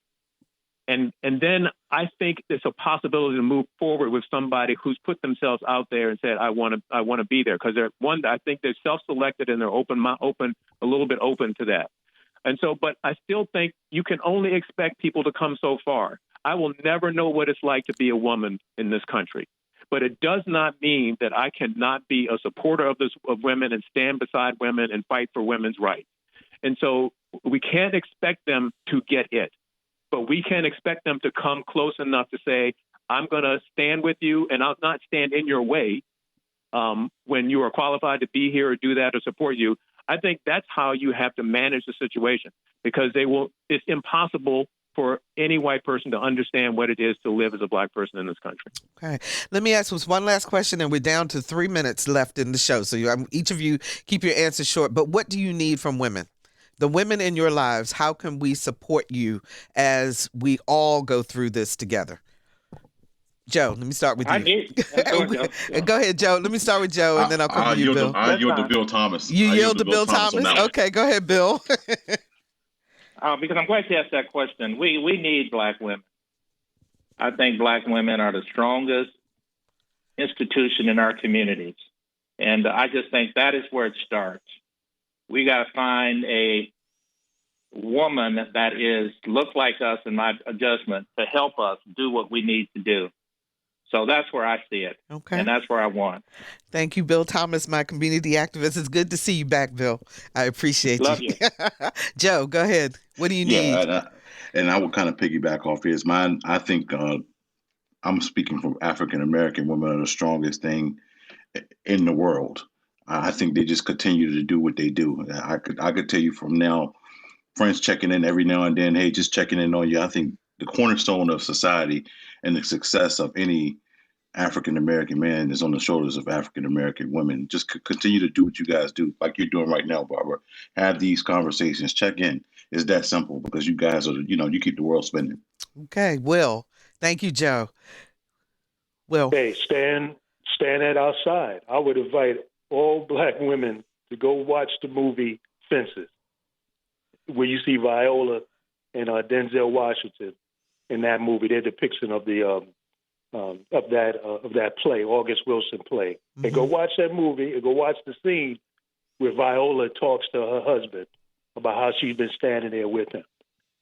And then I think there's a possibility to move forward with somebody who's put themselves out there and said, I want to be there. Because I think they're self-selected and they're a little bit open to that. And so, but I still think you can only expect people to come so far. I will never know what it's like to be a woman in this country, but it does not mean that I cannot be a supporter of women and stand beside women and fight for women's rights. And so we can't expect them to get it, but we can expect them to come close enough to say, I'm going to stand with you and I'll not stand in your way when you are qualified to be here or do that or support you. I think that's how you have to manage the situation, because it's impossible for any white person to understand what it is to live as a Black person in this country. Okay. Let me ask one last question, and we're down to 3 minutes left in the show. So each of you keep your answers short. But what do you need from women? The women in your lives, how can we support you as we all go through this together? Joe, let me start with you. Go ahead, Joe. Let me start with Joe, and then I'll come to you, Bill. I yield to Bill Thomas. You yield to Bill Thomas? Okay, go ahead, Bill. Because I'm glad you asked that question. We need Black women. I think Black women are the strongest institution in our communities. And I just think that is where it starts. We got to find a woman that looks like us, in my judgment, to help us do what we need to do. So that's where I see it. Okay. And that's where I want. Thank you, Bill Thomas, my community activist. It's good to see you back, Bill. I appreciate Love you. Joe, go ahead. What do you need? And I will kind of piggyback off his. Mine, I think I'm speaking from African American women are the strongest thing in the world. I think they just continue to do what they do. I could tell you from now, friends checking in every now and then, hey, just checking in on you. I think the cornerstone of society and the success of any African-American man is on the shoulders of African-American women. Just continue to do what you guys do, like you're doing right now, Barbara. Have these conversations, check in. It's that simple because you guys are, you keep the world spinning. Okay, Wil. Thank you, Joe. Wil. Hey, stand at our side. I would invite all Black women to go watch the movie Fences, where you see Viola and Denzel Washington in that movie. Their depiction of the of that play, August Wilson play. Mm-hmm. And go watch that movie and go watch the scene where Viola talks to her husband about how she's been standing there with him.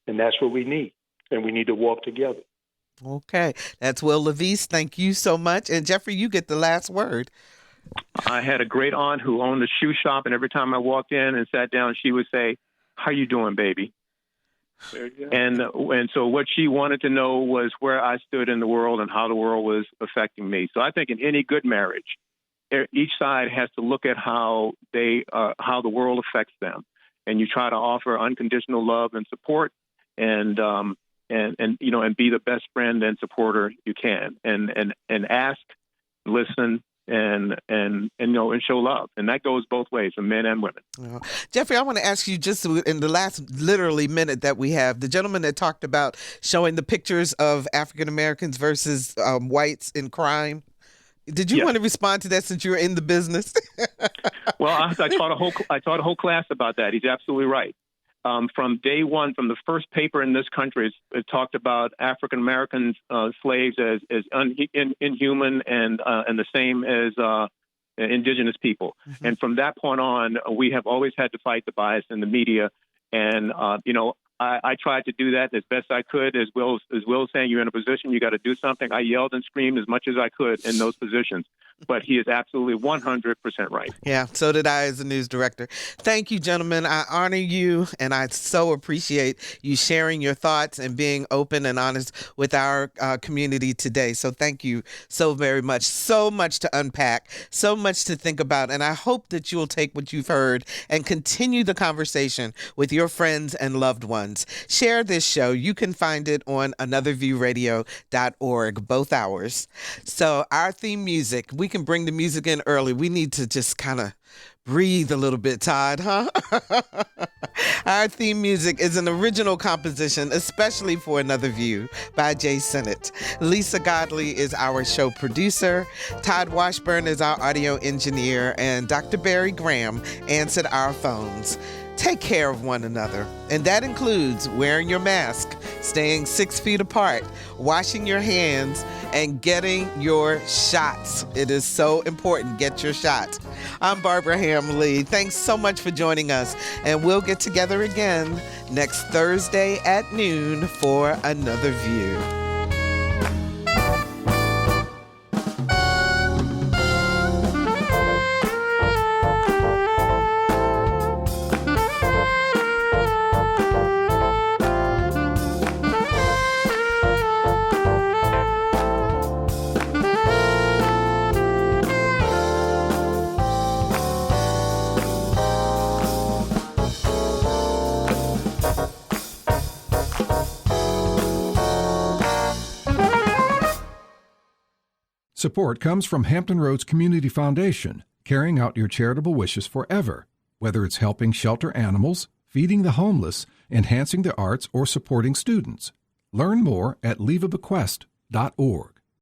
And that's what we need. And we need to walk together. Okay. That's Wil LaVeist. Thank you so much. And Jeffrey, you get the last word. I had a great aunt who owned a shoe shop, and every time I walked in and sat down, she would say, "How you doing, baby?" There you go. And so what she wanted to know was where I stood in the world and how the world was affecting me. So I think in any good marriage, each side has to look at how the world affects them, and you try to offer unconditional love and support, and be the best friend and supporter you can, and ask, listen, and show love. And that goes both ways for men and women. Jeffrey, I want to ask you, just in the last literally minute that we have, the gentleman that talked about showing the pictures of African Americans versus whites in crime. Did you want to respond to that since you're in the business? Well, I taught a whole class about that. He's absolutely right. From day one, from the first paper in this country, it talked about African American slaves as inhuman and the same as indigenous people. Mm-hmm. And from that point on, we have always had to fight the bias in the media. And I tried to do that as best I could. As Wil saying, you're in a position, you got to do something. I yelled and screamed as much as I could in those positions. But he is absolutely 100% right. Yeah, so did I as a news director. Thank you, gentlemen. I honor you, and I so appreciate you sharing your thoughts and being open and honest with our community today. So thank you so very much. So much to unpack, so much to think about, and I hope that you'll take what you've heard and continue the conversation with your friends and loved ones. Share this show. You can find it on anotherviewradio.org, both hours. So our theme music, we can bring the music in early. We need to just kind of breathe a little bit, Todd, huh? Our theme music is an original composition, especially for Another View, by Jay Sennett. Lisa Godley is our show producer. Todd Washburn is our audio engineer, and Dr. Barry Graham answered our phones. Take care of one another, and that includes wearing your mask, staying 6 feet apart, washing your hands, and getting your shots. It is so important. Get your shots. I'm Barbara Ham-Lee. Thanks so much for joining us, and we'll get together again next Thursday at noon for Another View. Support comes from Hampton Roads Community Foundation, carrying out your charitable wishes forever, whether it's helping shelter animals, feeding the homeless, enhancing the arts, or supporting students. Learn more at leaveabequest.org.